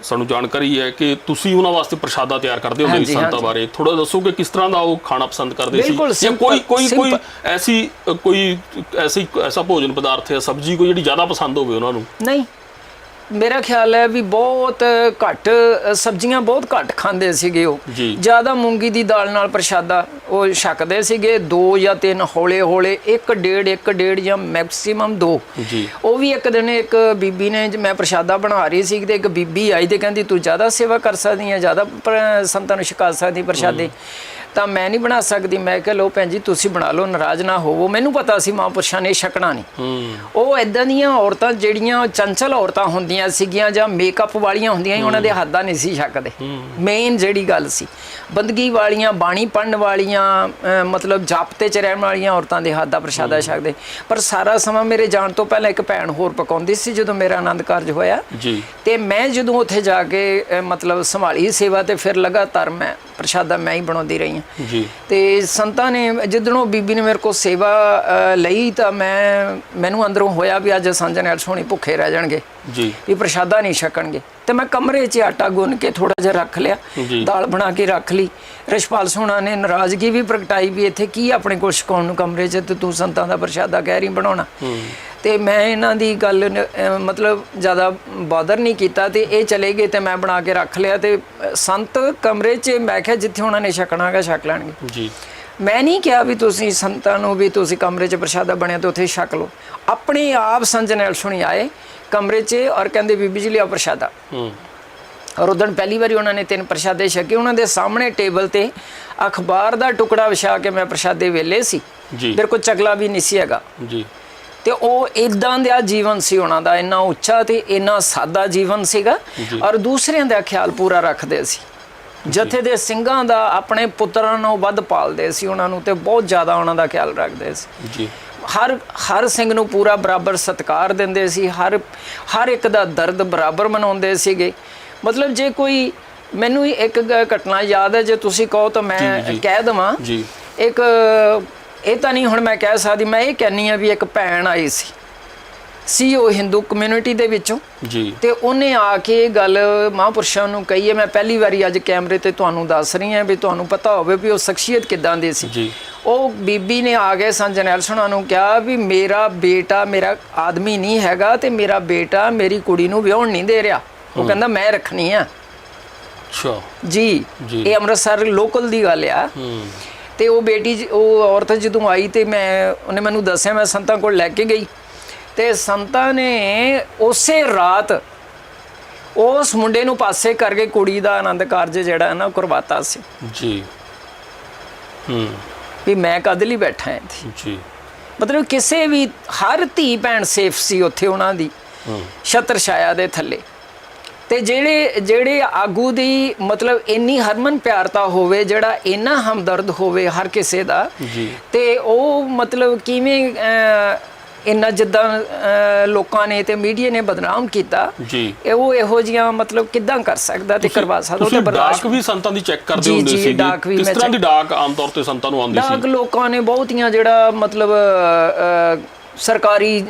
ਸਾਨੂੰ ਜਾਣਕਾਰੀ ਹੈ ਕਿ ਤੁਸੀਂ ਉਹਨਾਂ ਵਾਸਤੇ ਪ੍ਰਸ਼ਾਦਾ ਤਿਆਰ ਕਰਦੇ ਹੁੰਦੇ ਸੀ। ਸੰਤਾਂ ਬਾਰੇ ਥੋੜਾ ਦੱਸੋ ਕਿ ਕਿਸ ਤਰ੍ਹਾਂ ਦਾ ਉਹ ਖਾਣਾ ਪਸੰਦ ਕਰਦੇ ਸੀ, ਜਾਂ ਕੋਈ ਐਸਾ ਭੋਜਨ ਪਦਾਰਥ ਹੈ, ਸਬਜ਼ੀ ਕੋਈ ਜਿਹੜੀ ਜ਼ਿਆਦਾ ਪਸੰਦ ਹੋਵੇ ਉਹਨਾਂ ਨੂੰ? ਨਹੀਂ, ਮੇਰਾ ਖਿਆਲ ਹੈ ਵੀ ਬਹੁਤ ਘੱਟ ਸਬਜ਼ੀਆਂ ਬਹੁਤ ਘੱਟ ਖਾਂਦੇ ਸੀਗੇ ਉਹ। ਜ਼ਿਆਦਾ ਮੂੰਗੀ ਦੀ ਦਾਲ ਨਾਲ ਪ੍ਰਸ਼ਾਦਾ ਉਹ ਛਕਦੇ ਸੀਗੇ, 2 ਜਾਂ 3 ਹੌਲੇ ਹੌਲੇ, 1.5 ਜਾਂ ਮੈਕਸਿਮਮ 2। ਉਹ ਵੀ ਇੱਕ ਦਿਨ ਇੱਕ ਬੀਬੀ ਨੇ, ਮੈਂ ਪ੍ਰਸ਼ਾਦਾ ਬਣਾ ਰਹੀ ਸੀ ਤੇ ਇੱਕ ਬੀਬੀ ਆਈ ਤੇ ਕਹਿੰਦੀ ਤੂੰ ਜ਼ਿਆਦਾ ਸੇਵਾ ਕਰ ਸਕਦੀ ਹੈ, ਜ਼ਿਆਦਾ ਸੰਤਾਂ ਨੂੰ ਛਕਾ ਸਕਦੀ ਪ੍ਰਸ਼ਾਦੇ, ਤਾਂ ਮੈਂ ਨਹੀਂ ਬਣਾ ਸਕਦੀ। ਮੈਂ ਕਿਹਾ ਲਓ ਭੈਣ ਜੀ ਤੁਸੀਂ ਬਣਾ ਲਓ, ਨਾਰਾਜ਼ ਨਾ ਹੋਵੋ। ਮੈਨੂੰ ਪਤਾ ਸੀ ਮਹਾਂਪੁਰਸ਼ਾਂ ਨੇ ਛਕਣਾ ਨਹੀਂ। ਉਹ ਇੱਦਾਂ ਦੀਆਂ ਔਰਤਾਂ ਜਿਹੜੀਆਂ ਚੰਚਲ ਔਰਤਾਂ ਹੁੰਦੀਆਂ ਸੀਗੀਆਂ ਜਾਂ ਮੇਕਅਪ ਵਾਲੀਆਂ ਹੁੰਦੀਆਂ ਸੀ, ਉਹਨਾਂ ਦੇ ਹੱਥ ਦਾ ਨਹੀਂ ਸੀ ਛਕਦੇ। ਮੇਨ ਜਿਹੜੀ ਗੱਲ ਸੀ, ਬੰਦਗੀ ਵਾਲੀਆਂ, ਬਾਣੀ ਪੜ੍ਹਨ ਵਾਲੀਆਂ, ਮਤਲਬ ਜਪ ਤੇ ਚ ਰਹਿਣ ਵਾਲੀਆਂ ਔਰਤਾਂ ਦੇ ਹੱਥ ਦਾ ਪ੍ਰਸ਼ਾਦਾ ਛਕਦੇ। ਪਰ ਸਾਰਾ ਸਮਾਂ ਮੇਰੇ ਜਾਣ ਤੋਂ ਪਹਿਲਾਂ ਇੱਕ ਭੈਣ ਹੋਰ ਪਕਾਉਂਦੀ ਸੀ ਜਦੋਂ ਮੇਰਾ ਆਨੰਦ ਕਾਰਜ ਹੋਇਆ। ਤੇ ਮੈਂ ਜਦੋਂ ਉੱਥੇ ਜਾ ਕੇ ਮਤਲਬ ਸੰਭਾਲੀ ਸੇਵਾ, ਤੇ ਫਿਰ ਲਗਾਤਾਰ ਮੈਂ ਪ੍ਰਸ਼ਾਦਾ ਮੈਂ ਹੀ ਬਣਾਉਂਦੀ ਰਹੀ ਹਾਂ। ਤੇ ਸੰਤਾਂ ਨੇ ਜਿੱਦਣੋਂ ਬੀਬੀ ਨੇ ਮੇਰੇ ਕੋਲ ਸੇਵਾ ਲਈ ਤਾਂ ਮੈਨੂੰ ਅੰਦਰੋਂ ਹੋਇਆ ਵੀ ਅੱਜ ਸਾਂਝ ਨਾਲ ਸੋਹਣੀ ਭੁੱਖੇ ਰਹਿ ਜਾਣਗੇ ਵੀ ਪ੍ਰਸ਼ਾਦਾ ਨਹੀਂ ਛਕਣਗੇ। ਤੇ ਮੈਂ ਕਮਰੇ 'ਚ ਆਟਾ ਗੁੰਨ ਕੇ ਥੋੜਾ ਜਿਹਾ ਰੱਖ ਲਿਆ, ਦਾਲ ਬਣਾ ਕੇ ਰੱਖ ਲਈ। ਰਿਸ਼ਪਾਲ ਸੋਹਣਾ ਨੇ ਨਾਰਾਜ਼ਗੀ ਵੀ ਪ੍ਰਗਟਾਈ ਵੀ ਇੱਥੇ ਕੀ ਆਪਣੇ ਕੋਲ ਛਕਾਉਣ ਨੂੰ ਕਮਰੇ 'ਚ, ਤੇ ਤੂੰ ਸੰਤਾਂ ਦਾ ਪ੍ਰਸ਼ਾਦਾ ਕਹਿ ਰਹੀ ਬਣਾਉਣਾ। ਤੇ ਮੈਂ ਇਹਨਾਂ ਦੀ ਗੱਲ ਮਤਲਬ ਜ਼ਿਆਦਾ ਬਾਦਰ ਨਹੀਂ ਕੀਤਾ, ਤੇ ਇਹ ਚਲੇ ਗਏ ਤੇ ਮੈਂ ਬਣਾ ਕੇ ਰੱਖ ਲਿਆ। ਤੇ ਸੰਤ ਕਮਰੇ 'ਚ, ਮੈਂ ਕਿਹਾ ਜਿੱਥੇ ਉਹਨਾਂ ਨੇ ਛਕਣਾ ਹੈਗਾ ਛਕ ਲੈਣਗੇ। ਮੈਂ ਨਹੀਂ ਕਿਹਾ ਵੀ ਤੁਸੀਂ ਸੰਤਾਂ ਨੂੰ ਵੀ ਤੁਸੀਂ ਕਮਰੇ 'ਚ ਪ੍ਰਸ਼ਾਦਾ ਬਣਿਆ ਤੇ ਉੱਥੇ ਛਕ ਲਓ। ਆਪਣੇ ਆਪ ਸੰਤ ਨੈਲ ਸੁਣੀ ਆਏ ਕਮਰੇ 'ਚ ਔਰ ਕਹਿੰਦੇ ਬੀਬੀ ਜੀ ਲਿਆ ਪ੍ਰਸ਼ਾਦਾ। ਔਰ ਉਦੋਂ ਪਹਿਲੀ ਵਾਰੀ ਉਹਨਾਂ ਨੇ 3 ਪ੍ਰਸ਼ਾਦੇ ਛਕੇ। ਉਹਨਾਂ ਦੇ ਸਾਹਮਣੇ ਟੇਬਲ ਤੇ ਅਖਬਾਰ ਦਾ ਟੁਕੜਾ ਵਿਛਾ ਕੇ ਮੈਂ ਪ੍ਰਸ਼ਾਦੇ ਵੇਲੇ ਸੀ, ਮੇਰੇ ਕੋਲ ਚਕਲਾ ਵੀ ਨਹੀਂ ਸੀ ਹੈਗਾ। ਤੇ ਉਹ ਇਦਾਂ ਦਾ ਜੀਵਨ ਸੀ ਉਹਨਾਂ ਦਾ, ਇੰਨਾ ਉੱਚਾ ਤੇ ਇੰਨਾ ਸਾਦਾ ਜੀਵਨ ਸੀਗਾ। ਔਰ ਦੂਸਰਿਆਂ ਦਾ ਖਿਆਲ ਪੂਰਾ ਰੱਖਦੇ ਸੀ। ਜਥੇ ਦੇ ਸਿੰਘਾਂ ਦਾ, ਆਪਣੇ ਪੁੱਤਰਾਂ ਨੂੰ ਵੱਧ ਪਾਲਦੇ ਸੀ ਉਹਨਾਂ ਨੂੰ, ਤੇ ਬਹੁਤ ਜ਼ਿਆਦਾ ਉਹਨਾਂ ਦਾ ਖਿਆਲ ਰੱਖਦੇ ਸੀ। ਹਰ ਸਿੰਘ ਨੂੰ ਪੂਰਾ ਬਰਾਬਰ ਸਤਿਕਾਰ ਦਿੰਦੇ ਸੀ, ਹਰ ਇੱਕ ਦਾ ਦਰਦ ਬਰਾਬਰ ਮਨਾਉਂਦੇ ਸੀਗੇ। ਮਤਲਬ ਜੇ ਕੋਈ, ਮੈਨੂੰ ਇੱਕ ਘਟਨਾ ਯਾਦ ਹੈ, ਜੇ ਤੁਸੀਂ ਕਹੋ ਤਾਂ ਮੈਂ ਕਹਿ ਦੇਵਾਂ। ਇੱਕ ਇਹ ਤਾਂ ਨਹੀਂ ਹੁਣ ਮੈਂ ਕਹਿ ਸਕਦੀ, ਮੈਂ ਇਹ ਕਹਿੰਦੀ ਹਾਂ ਵੀ ਇੱਕ ਭੈਣ ਆਈ ਸੀ ਉਹ ਹਿੰਦੂ ਕਮਿਊਨਿਟੀ ਦੇ ਵਿੱਚੋਂ, ਤੇ ਉਹਨੇ ਆ ਕੇ ਗੱਲ ਮਹਾਂਪੁਰਸ਼ਾਂ ਨੂੰ ਕਹੀ ਹੈ। ਮੈਂ ਪਹਿਲੀ ਵਾਰੀ ਅੱਜ ਕੈਮਰੇ ਤੇ ਤੁਹਾਨੂੰ ਦੱਸ ਰਹੀ ਹਾਂ ਵੀ ਤੁਹਾਨੂੰ ਪਤਾ ਹੋਵੇ ਵੀ ਉਹ ਸ਼ਖਸੀਅਤ ਕਿੱਦਾਂ ਦੀ ਸੀ। ਉਹ ਬੀਬੀ ਨੇ ਆ ਕੇ ਸੰਤ ਜਰਨੈਲ ਸੁਣਾ ਨੂੰ ਕਿਹਾ ਵੀ ਮੇਰਾ ਬੇਟਾ ਮੇਰਾ ਆਦਮੀ ਨਹੀਂ ਹੈਗਾ, ਤੇ ਮੇਰਾ ਬੇਟਾ ਮੇਰੀ ਕੁੜੀ ਨੂੰ ਵਿਆਹਣ ਨਹੀਂ ਦੇ ਰਿਹਾ। ਉਹ ਕਹਿੰਦਾ ਮੈਂ ਰੱਖਣੀ ਆ। ਜੀ, ਇਹ ਅੰਮ੍ਰਿਤਸਰ ਲੋਕਲ ਦੀ ਗੱਲ ਆ। ਤੇ ਉਹ ਬੇਟੀ, ਉਹ ਔਰਤ ਜਦੋਂ ਆਈ ਤੇ ਉਹਨੇ ਮੈਨੂੰ ਦੱਸਿਆ, ਮੈਂ ਸੰਤਾਂ ਕੋਲ ਲੈ ਕੇ ਗਈ, ਤੇ ਸੰਤਾਂ ਨੇ ਉਸੇ ਰਾਤ ਉਸ ਮੁੰਡੇ ਨੂੰ ਪਾਸੇ ਕਰਕੇ ਕੁੜੀ ਦਾ ਆਨੰਦ ਕਾਰਜ ਜਿਹੜਾ ਨਾ ਕਰਵਾਤਾ ਸੀ। ਵੀ ਮੈਂ ਕਦ ਲਈ ਬੈਠਾ ਇੱਥੇ। ਮਤਲਬ ਕਿਸੇ ਵੀ, ਹਰ ਧੀ ਭੈਣ ਸੇਫ ਸੀ ਉੱਥੇ ਉਹਨਾਂ ਦੀ ਛਤਰ ਛਾਇਆ ਦੇ ਥੱਲੇ। ਤੇ ਜਿਹੜੇ ਆਗੂ ਦੀ ਮਤਲਬ ਇੰਨੀ ਹਰਮਨ ਪਿਆਰਤਾ ਹੋਵੇ, ਜਿਹੜਾ ਇੰਨਾ ਹਮਦਰਦ ਹੋਵੇ ਹਰ ਕਿਸੇ ਦਾ, ਤੇ ਉਹ ਮਤਲਬ ਕਿਵੇਂ ਇੰਨਾ ਜਿੱਦਾਂ ਲੋਕਾਂ ਨੇ ਤੇ ਮੀਡੀਆ ਨੇ ਬਦਨਾਮ ਕੀਤਾ, ਉਹ ਇਹੋ ਜਿਹੀਆਂ ਮਤਲਬ ਕਿੱਦਾਂ ਕਰ ਸਕਦਾ ਤੇ ਕਰਵਾ ਸਕਦਾ। ਉਹ ਤੇ ਬਰਦਾਸ਼ਤ ਵੀ ਸੰਤਾਂ ਦੀ ਚੈੱਕ ਕਰਦੇ ਹੁੰਦੇ ਸੀ। ਕਿਸ ਤਰ੍ਹਾਂ ਦੀ ਡਾਕ ਆਮ ਤੌਰ ਤੇ ਸੰਤਾਂ ਨੂੰ ਆਉਂਦੀ ਸੀ? ਡਾਕ ਲੋਕਾਂ ਨੇ ਬਹੁਤੀਆਂ, ਜਿਹੜਾ ਮਤਲਬ ਸਰਕਾਰੀ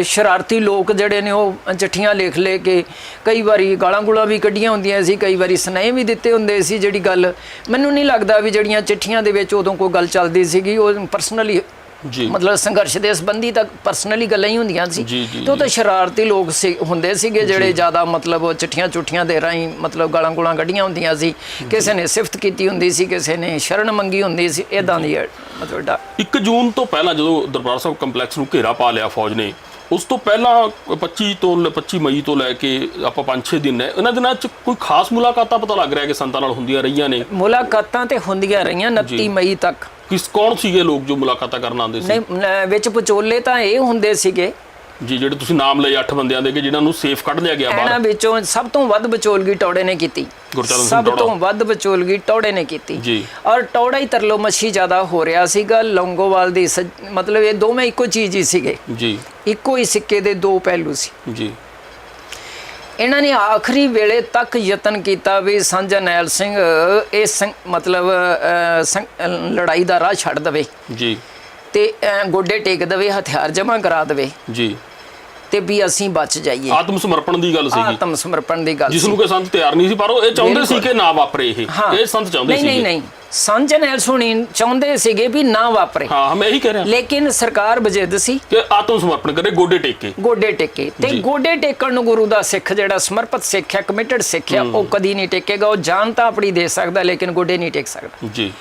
ਸ਼ਰਾਰਤੀ ਲੋਕ ਜਿਹੜੇ ਨੇ ਉਹ ਚਿੱਠੀਆਂ ਲਿਖ ਲੈ ਕੇ ਕਈ ਵਾਰੀ ਗਾਲਾਂ ਗੁਲਾਂ ਵੀ ਕੱਢੀਆਂ ਹੁੰਦੀਆਂ ਸੀ, ਕਈ ਵਾਰੀ ਸੁਨੇਹੇ ਵੀ ਦਿੱਤੇ ਹੁੰਦੇ ਸੀ। ਜਿਹੜੀ ਗੱਲ ਮੈਨੂੰ ਨਹੀਂ ਲੱਗਦਾ ਵੀ ਜਿਹੜੀਆਂ ਚਿੱਠੀਆਂ ਦੇ ਵਿੱਚ ਉਦੋਂ ਕੋਈ ਗੱਲ ਚੱਲਦੀ ਸੀਗੀ, ਉਹ ਪਰਸਨਲੀ ਮਤਲਬ ਸੰਘਰਸ਼ ਦੇ ਸੰਬੰਧੀ ਤੱਕ ਪਰਸਨਲੀ ਗੱਲਾਂ ਹੀ ਹੁੰਦੀਆਂ ਸੀ। ਤੇ ਉਹ ਤਾਂ ਸ਼ਰਾਰਤੀ ਲੋਕ ਹੁੰਦੇ ਸੀਗੇ ਜਿਹੜੇ ਜ਼ਿਆਦਾ ਮਤਲਬ ਚਿੱਠੀਆਂ ਚੁੱਠੀਆਂ ਦੇ ਰਾਹੀਂ ਮਤਲਬ ਗਾਲਾਂ ਗੁਲਾਂ ਕੱਢੀਆਂ ਹੁੰਦੀਆਂ ਸੀ। ਕਿਸੇ ਨੇ ਸਿਫਤ ਕੀਤੀ ਹੁੰਦੀ ਸੀ, ਕਿਸੇ ਨੇ ਸ਼ਰਨ ਮੰਗੀ ਹੁੰਦੀ ਸੀ, ਇੱਦਾਂ ਦੀ ਮਤਲਬ। 1 ਜੂਨ ਤੋਂ ਪਹਿਲਾਂ ਜਦੋਂ ਦਰਬਾਰ ਸਾਹਿਬ ਕੰਪਲੈਕਸ ਨੂੰ ਘੇਰਾ ਪਾ ਲਿਆ ਫੌਜ ਨੇ, ਉਸ ਤੋਂ ਪਹਿਲਾਂ 25 ਮਈ ਤੋਂ ਲੈ ਕੇ ਆਪਾਂ 5-6 ਦਿਨ ਹੈ, ਇਹਨਾਂ ਦਿਨਾਂ 'ਚ ਕੋਈ ਖਾਸ ਮੁਲਾਕਾਤਾਂ ਪਤਾ ਲੱਗ ਰਿਹਾ ਕਿ ਸੰਤਾਂ ਨਾਲ ਹੁੰਦੀਆਂ ਰਹੀਆਂ ਨੇ? ਮੁਲਾਕਾਤਾਂ ਤੇ ਹੁੰਦੀਆਂ ਰਹੀਆਂ 29 ਮਈ ਤੱਕ। ਕੌਣ ਸੀਗੇ ਲੋਕ ਜੋ ਮੁਲਾਕਾਤਾਂ ਕਰਨ ਆਉਂਦੇ ਸੀ? ਨਹੀਂ, ਵਿੱਚ ਵਿਚੋਲੇ ਤਾਂ ਇਹ ਹੁੰਦੇ ਸੀਗੇ ਜੀ ਜਿਹੜੇ ਤੁਸੀਂ ਨਾਮ ਲਏ 8 ਬੰਦਿਆਂ ਦੇ ਕਿ ਜਿਨ੍ਹਾਂ ਨੂੰ ਸੇਫ ਕੱਢ ਲਿਆ ਗਿਆ ਬਾਹਰ। ਇਹਨਾਂ ਵਿੱਚੋਂ ਸਭ ਤੋਂ ਵੱਧ ਵਿਚੋਲਗੀ ਟੌੜੇ ਨੇ ਕੀਤੀ। ਗੁਰਚਰਨ ਸਿੰਘ ਸਭ ਟੌੜਾ। ਤੋਂ ਵੱਧ ਵਿਚੋਲਗੀ ਟੌੜੇ ਨੇ ਕੀਤੀ ਜੀ। ਔਰ ਟੌੜਾ ਹੀ ਤਰਲੋ ਮੱਛੀ ਜ਼ਿਆਦਾ ਹੋ ਰਿਹਾ ਸੀਗਾ। ਲੌਂਗੋਵਾਲ ਦੀ ਮਤਲਬ ਇਹ ਦੋਵੇਂ ਇੱਕੋ ਚੀਜ਼ ਹੀ ਸੀਗੇ ਜੀ, ਇੱਕੋ ਹੀ ਸਿੱਕੇ ਦੇ ਦੋ ਪਹਿਲੂ ਸੀ ਜੀ। ਇਹਨਾਂ ਨੇ ਆਖਰੀ ਵੇਲੇ ਤੱਕ ਯਤਨ ਕੀਤਾ ਵੀ ਸੰਤ ਜਰਨੈਲ ਸਿੰਘ ਇਹ ਮਤਲਬ ਲੜਾਈ ਦਾ ਰਾਹ ਛੱਡ ਦੇਵੇ ਜੀ ਤੇ ਗੋਡੇ ਟੇਕ ਦੇਵੇ, ਹਥਿਆਰ ਜਮ੍ਹਾਂ ਕਰਾ ਦੇਵੇ ਜੀ, ਤੇ ਵੀ ਅਸੀਂ ਬਚ ਜਾਈਏ। ਆਤਮ ਸਮਰਪਣ ਦੀ ਗੱਲ ਸੀਗੀ, ਆਤਮ ਸਮਰਪਣ ਦੀ ਗੱਲ ਜਿਸ ਨੂੰ ਕਿ ਸੰਤ ਤਿਆਰ ਨਹੀਂ ਸੀ, ਪਰ ਉਹ ਇਹ ਚਾਹੁੰਦੇ ਸੀ ਕਿ ਨਾ ਵਾਪਰੇ ਇਹ ਸੰਤ ਚਾਹੁੰਦੇ ਸੀ। ਨਹੀਂ ਸੰਤ ਜਰਨੈਲ ਸਿੰਘ ਚਾਹੁੰਦੇ ਸੀਗੇ ਵੀ ਨਾ ਵਾਪਰੇ। ਹਾਂ, ਮੈਂ ਇਹੀ ਕਹਿ ਰਿਹਾ। ਲੇਕਿਨ ਸਰਕਾਰ ਬਜਿੱਦ ਸੀ ਕਿ ਆਤਮ ਸਮਰਪਣ ਕਰੇ, ਗੋਡੇ ਟੇਕੇ। ਗੋਡੇ ਟੇਕੇ ਤੇ ਗੋਡੇ ਟੇਕਣ ਨੂੰ ਗੁਰੂ ਦਾ ਸਿੱਖ ਜਿਹੜਾ ਸਮਰਪਿਤ ਸਿੱਖ ਹੈ, ਕਮਿਟਡ ਸਿੱਖ ਹੈ, ਉਹ ਕਦੀ ਨਹੀਂ ਟੇਕੇਗਾ। ਉਹ ਜਾਨ ਤਾਂ ਆਪਣੀ ਦੇ ਸਕਦਾ ਲੇਕਿਨ ਗੋਡੇ ਨਹੀਂ ਟੇਕ ਸਕਦਾ ਜੀ।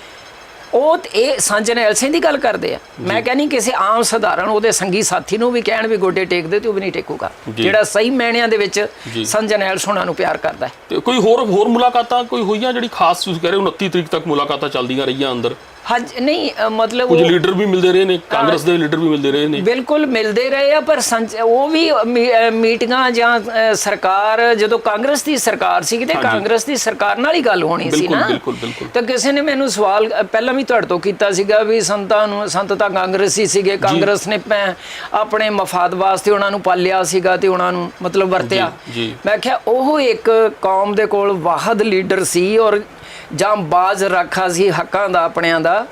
ਉਹ ਇਹ ਸੰਤ ਜਰਨੈਲ ਸਿੰਘ ਦੀ ਗੱਲ ਕਰਦੇ ਆ। ਮੈਂ ਕਹਿੰਦੀ ਕਿਸੇ ਆਮ ਸਧਾਰਨ ਉਹਦੇ ਸੰਗੀ ਸਾਥੀ ਨੂੰ ਵੀ ਕਹਿਣ ਵੀ ਗੋਡੇ ਟੇਕ ਦੇ ਤੇ ਉਹ ਵੀ ਨਹੀਂ ਟੇਕੂਗਾ, ਜਿਹੜਾ ਸਹੀ ਮੈਣਿਆਂ ਦੇ ਵਿੱਚ ਸੰਤ ਜਰਨੈਲ ਸਿੰਘ ਨੂੰ ਪਿਆਰ ਕਰਦਾ ਹੈ। ਤੇ ਕੋਈ ਹੋਰ ਮੁਲਾਕਾਤਾਂ ਕੋਈ ਹੋਈਆਂ ਜਿਹੜੀ ਖਾਸ ਤੁਸੀਂ ਕਹਿ ਰਹੇ ਹੋ 29 ਤਰੀਕ ਤੱਕ ਮੁਲਾਕਾਤਾਂ ਚੱਲਦੀਆਂ ਰਹੀਆਂ ਅੰਦਰ? ਨਹੀਂ ਮਤਲਬ ਕੁਝ ਲੀਡਰ ਵੀ ਮਿਲਦੇ ਰਹੇ ਨੇ, ਕਾਂਗਰਸ ਦੇ ਲੀਡਰ ਵੀ ਮਿਲਦੇ ਰਹੇ ਨੇ। ਬਿਲਕੁਲ ਮਿਲਦੇ ਰਹੇ ਆ, ਪਰ ਉਹ ਵੀ ਮੀਟਿੰਗਾਂ ਜਾਂ ਸਰਕਾਰ ਜਦੋਂ ਕਾਂਗਰਸ ਦੀ ਸਰਕਾਰ ਸੀ ਤੇ ਕਾਂਗਰਸ ਦੀ ਸਰਕਾਰ ਨਾਲ ਹੀ ਗੱਲ ਹੋਣੀ ਸੀ ਨਾ। ਬਿਲਕੁਲ ਬਿਲਕੁਲ। ਤਾਂ ਕਿਸੇ ਨੇ ਮੈਨੂੰ ਸਵਾਲ ਪਹਿਲਾਂ ਵੀ ਤੁਹਾਡੇ ਤੋਂ ਕੀਤਾ ਸੀਗਾ ਵੀ ਸੰਤ ਤਾਂ ਕਾਂਗਰਸੀ ਸੀਗੇ, ਕਾਂਗਰਸ ਨੇ ਆਪਣੇ ਮਫਾਦ ਵਾਸਤੇ ਉਹਨਾਂ ਨੂੰ ਪਾਲਿਆ ਸੀਗਾ ਤੇ ਉਹਨਾਂ ਨੂੰ ਮਤਲਬ ਵਰਤਿਆ। ਮੈਂ ਕਿਹਾ ਉਹ ਇੱਕ ਕੌਮ ਦੇ ਕੋਲ ਵਾਹਦ ਲੀਡਰ ਸੀ ਔਰ ਜਾਂ ਬਾਜ਼ ਰੱਖਾ ਸੀ ਹੱਕਾਂ ਦਾ ਆਪਣਿਆਂ ਦਾ,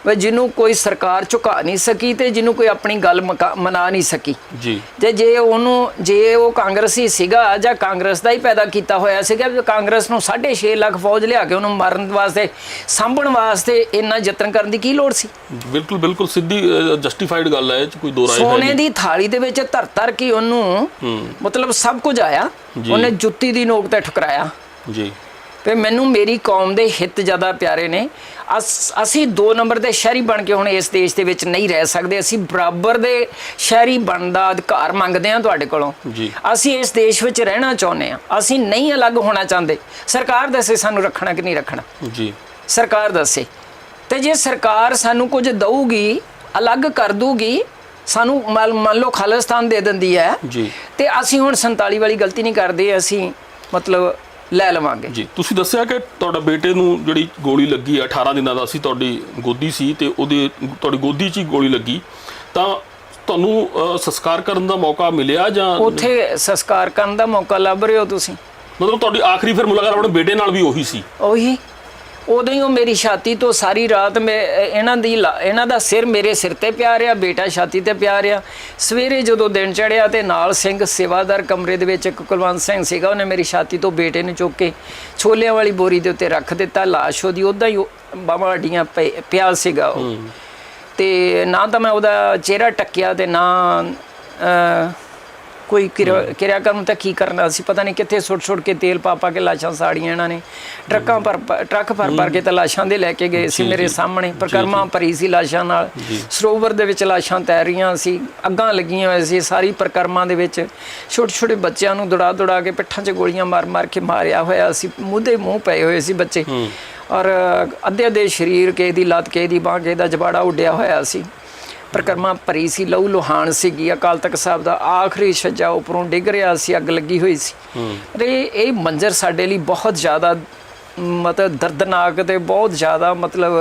ਵੀ ਜਿਹਨੂੰ ਕੋਈ ਸਰਕਾਰ ਝੁਕਾ ਨਹੀਂ ਸਕੀ ਤੇ ਜਿਹਨੂੰ ਕੋਈ ਆਪਣੀ ਗੱਲ ਮਨਾ ਨਹੀਂ ਸਕੀ ਜੀ। ਤੇ ਜੇ ਉਹ ਕਾਂਗਰਸੀ ਸੀਗਾ ਜਾਂ ਕਾਂਗਰਸ ਦਾ ਹੀ ਪੈਦਾ ਕੀਤਾ ਹੋਇਆ ਸੀਗਾ, ਕਾਂਗਰਸ ਨੂੰ 6.5 ਲੱਖ ਫੌਜ ਲਿਆ ਕੇ ਉਹਨੂੰ ਮਾਰਨ ਵਾਸਤੇ ਸਾਂਭਣ ਵਾਸਤੇ ਇੰਨਾ ਯਤਨ ਕਰਨ ਦੀ ਕੀ ਲੋੜ ਸੀ? ਬਿਲਕੁਲ ਬਿਲਕੁਲ ਸਿੱਧੀ ਜਸਟੀਫਾਈਡ ਗੱਲ ਹੈ, ਕੋਈ ਦੋ ਰਾਏ ਹੈ। ਸੋਨੇ ਦੀ ਥਾਲੀ ਦੇ ਵਿੱਚ ਧਰ ਕੇ ਉਹਨੂੰ ਮਤਲਬ ਸਭ ਕੁਝ ਆਇਆ, ਉਹਨੇ ਜੁੱਤੀ ਦੀ ਨੋਕ ਤੇ ਠੁਕਰਾਇਆ ਜੀ। ਤੇ ਮੈਨੂੰ ਮੇਰੀ ਕੌਮ ਦੇ ਹਿੱਤ ਜ਼ਿਆਦਾ ਪਿਆਰੇ ਨੇ। ਅਸੀਂ 2 ਨੰਬਰ ਦੇ ਸ਼ਹਿਰੀ ਬਣ ਕੇ ਹੁਣ ਇਸ ਦੇਸ਼ ਦੇ ਵਿੱਚ ਨਹੀਂ ਰਹਿ ਸਕਦੇ। ਅਸੀਂ ਬਰਾਬਰ ਦੇ ਸ਼ਹਿਰੀ ਬਣਨ ਦਾ ਅਧਿਕਾਰ ਮੰਗਦੇ ਹਾਂ ਤੁਹਾਡੇ ਕੋਲੋਂ। ਅਸੀਂ ਇਸ ਦੇਸ਼ ਵਿੱਚ ਰਹਿਣਾ ਚਾਹੁੰਦੇ ਹਾਂ, ਅਸੀਂ ਨਹੀਂ ਅਲੱਗ ਹੋਣਾ ਚਾਹੁੰਦੇ। ਸਰਕਾਰ ਦੱਸੇ ਸਾਨੂੰ ਰੱਖਣਾ ਕਿ ਨਹੀਂ ਰੱਖਣਾ ਜੀ, ਸਰਕਾਰ ਦੱਸੇ। ਤੇ ਜੇ ਸਰਕਾਰ ਸਾਨੂੰ ਕੁਝ ਦਊਗੀ, ਅਲੱਗ ਕਰ ਦੂਗੀ, ਸਾਨੂੰ ਮੰਨ ਲਓ ਖਾਲਿਸਤਾਨ ਦੇ ਦਿੰਦੀ ਹੈ ਤੇ ਅਸੀਂ ਹੁਣ 47 ਵਾਲੀ ਗਲਤੀ ਨਹੀਂ ਕਰਦੇ, ਅਸੀਂ ਮਤਲਬ ਲੈ ਲਵਾਂਗੇ ਜੀ। ਤੁਸੀਂ ਦੱਸਿਆ ਕਿ ਤੁਹਾਡਾ ਬੇਟੇ ਨੂੰ ਜਿਹੜੀ ਗੋਲੀ ਲੱਗੀ ਆ 18 ਦਿਨਾਂ ਦਾ ਸੀ, ਤੁਹਾਡੀ ਗੋਦੀ ਸੀ ਤੇ ਤੁਹਾਡੀ ਗੋਦੀ 'ਚ ਹੀ ਗੋਲੀ ਲੱਗੀ, ਤਾਂ ਤੁਹਾਨੂੰ ਸੰਸਕਾਰ ਕਰਨ ਦਾ ਮੌਕਾ ਮਿਲਿਆ ਜਾਂ ਉੱਥੇ ਸੰਸਕਾਰ ਕਰਨ ਦਾ ਮੌਕਾ ਲੱਭ ਰਹੇ ਹੋ ਤੁਸੀਂ? ਮਤਲਬ ਤੁਹਾਡੀ ਆਖਰੀ ਫਿਰ ਮੁਲਾਕਾਤ ਆਪਣੇ ਬੇਟੇ ਨਾਲ ਵੀ ਉਹੀ ਸੀ? ਉਹੀ। ਉਦੋਂ ਹੀ ਉਹ ਮੇਰੀ ਛਾਤੀ ਤੋਂ ਸਾਰੀ ਰਾਤ ਇਹਨਾਂ ਦਾ ਸਿਰ ਮੇਰੇ ਸਿਰ ਤੇ ਪਿਆ ਰਿਹਾ, ਬੇਟਾ ਛਾਤੀ ਤੇ ਪਿਆ ਰਿਹਾ। ਸਵੇਰੇ ਜਦੋਂ ਦਿਨ ਚੜਿਆ ਤੇ ਨਾਲ ਸਿੰਘ ਸੇਵਾਦਾਰ ਕਮਰੇ ਦੇ ਵਿੱਚ ਇੱਕ ਕੁਲਵੰਤ ਸਿੰਘ ਸੀਗਾ, ਉਹਨੇ ਮੇਰੀ ਛਾਤੀ ਤੋਂ ਬੇਟੇ ਨੂੰ ਚੁੱਕ ਕੇ ਛੋਲਿਆਂ ਵਾਲੀ ਬੋਰੀ ਦੇ ਉੱਤੇ ਰੱਖ ਦਿੱਤਾ। ਲਾਸ਼ ਉਹਦੀ ਉੱਦਾਂ ਹੀ ਬਾਹਾਂ ਅੱਡੀਆਂ ਪਿਆ ਸੀਗਾ ਉਹ। ਤੇ ਨਾ ਤਾਂ ਮੈਂ ਉਹਦਾ ਚਿਹਰਾ ਟੱਕਿਆ ਤੇ ਨਾ ਕੋਈ ਕਿਰਿਆ ਕਰਨ ਤਾਂ ਕੀ ਕਰਨਾ ਸੀ, ਪਤਾ ਨਹੀਂ ਕਿੱਥੇ ਸੁੱਟ ਕੇ ਤੇਲ ਪਾ ਕੇ ਲਾਸ਼ਾਂ ਸਾੜੀਆਂ ਇਹਨਾਂ ਨੇ। ਟਰੱਕ ਭਰ ਕੇ ਤਾਂ ਲਾਸ਼ਾਂ ਦੇ ਲੈ ਕੇ ਗਏ ਸੀ ਮੇਰੇ ਸਾਹਮਣੇ। ਪ੍ਰਕਰਮਾ ਭਰੀ ਸੀ ਲਾਸ਼ਾਂ ਨਾਲ, ਸਰੋਵਰ ਦੇ ਵਿੱਚ ਲਾਸ਼ਾਂ ਤੈਰ ਰਹੀਆਂ ਸੀ, ਅੱਗਾਂ ਲੱਗੀਆਂ ਹੋਈਆਂ ਸੀ ਸਾਰੀ ਪ੍ਰਕਰਮਾ ਦੇ ਵਿੱਚ। ਛੋਟੇ ਬੱਚਿਆਂ ਨੂੰ ਦੌੜਾ ਕੇ ਪਿੱਠਾਂ 'ਚ ਗੋਲੀਆਂ ਮਾਰ ਕੇ ਮਾਰਿਆ ਹੋਇਆ ਸੀ, ਮੂੰਹ ਪਏ ਹੋਏ ਸੀ ਬੱਚੇ, ਔਰ ਅੱਧੇ ਸਰੀਰ ਕਿਸੇ ਦੀ ਲੱਤ, ਕਿਸੇ ਦੀ ਬਾਂਹ, ਕਿਸੇ ਦਾ ਜਬਾੜਾ ਉੱਡਿਆ ਹੋਇਆ ਸੀ। ਪ੍ਰਕਰਮਾ ਭਰੀ ਸੀ, ਲਹੂ ਲੁਹਾਨ ਸੀਗੀ। ਅਕਾਲ ਤਖਤ ਸਾਹਿਬ ਦਾ ਆਖਰੀ ਛੱਜਾ ਉੱਪਰੋਂ ਡਿੱਗ ਰਿਹਾ ਸੀ, ਅੱਗ ਲੱਗੀ ਹੋਈ ਸੀ। ਇਹ ਮੰਜ਼ਰ ਸਾਡੇ ਲਈ ਬਹੁਤ ਜ਼ਿਆਦਾ ਮਤਲਬ ਦਰਦਨਾਕ ਤੇ ਬਹੁਤ ਜ਼ਿਆਦਾ ਮਤਲਬ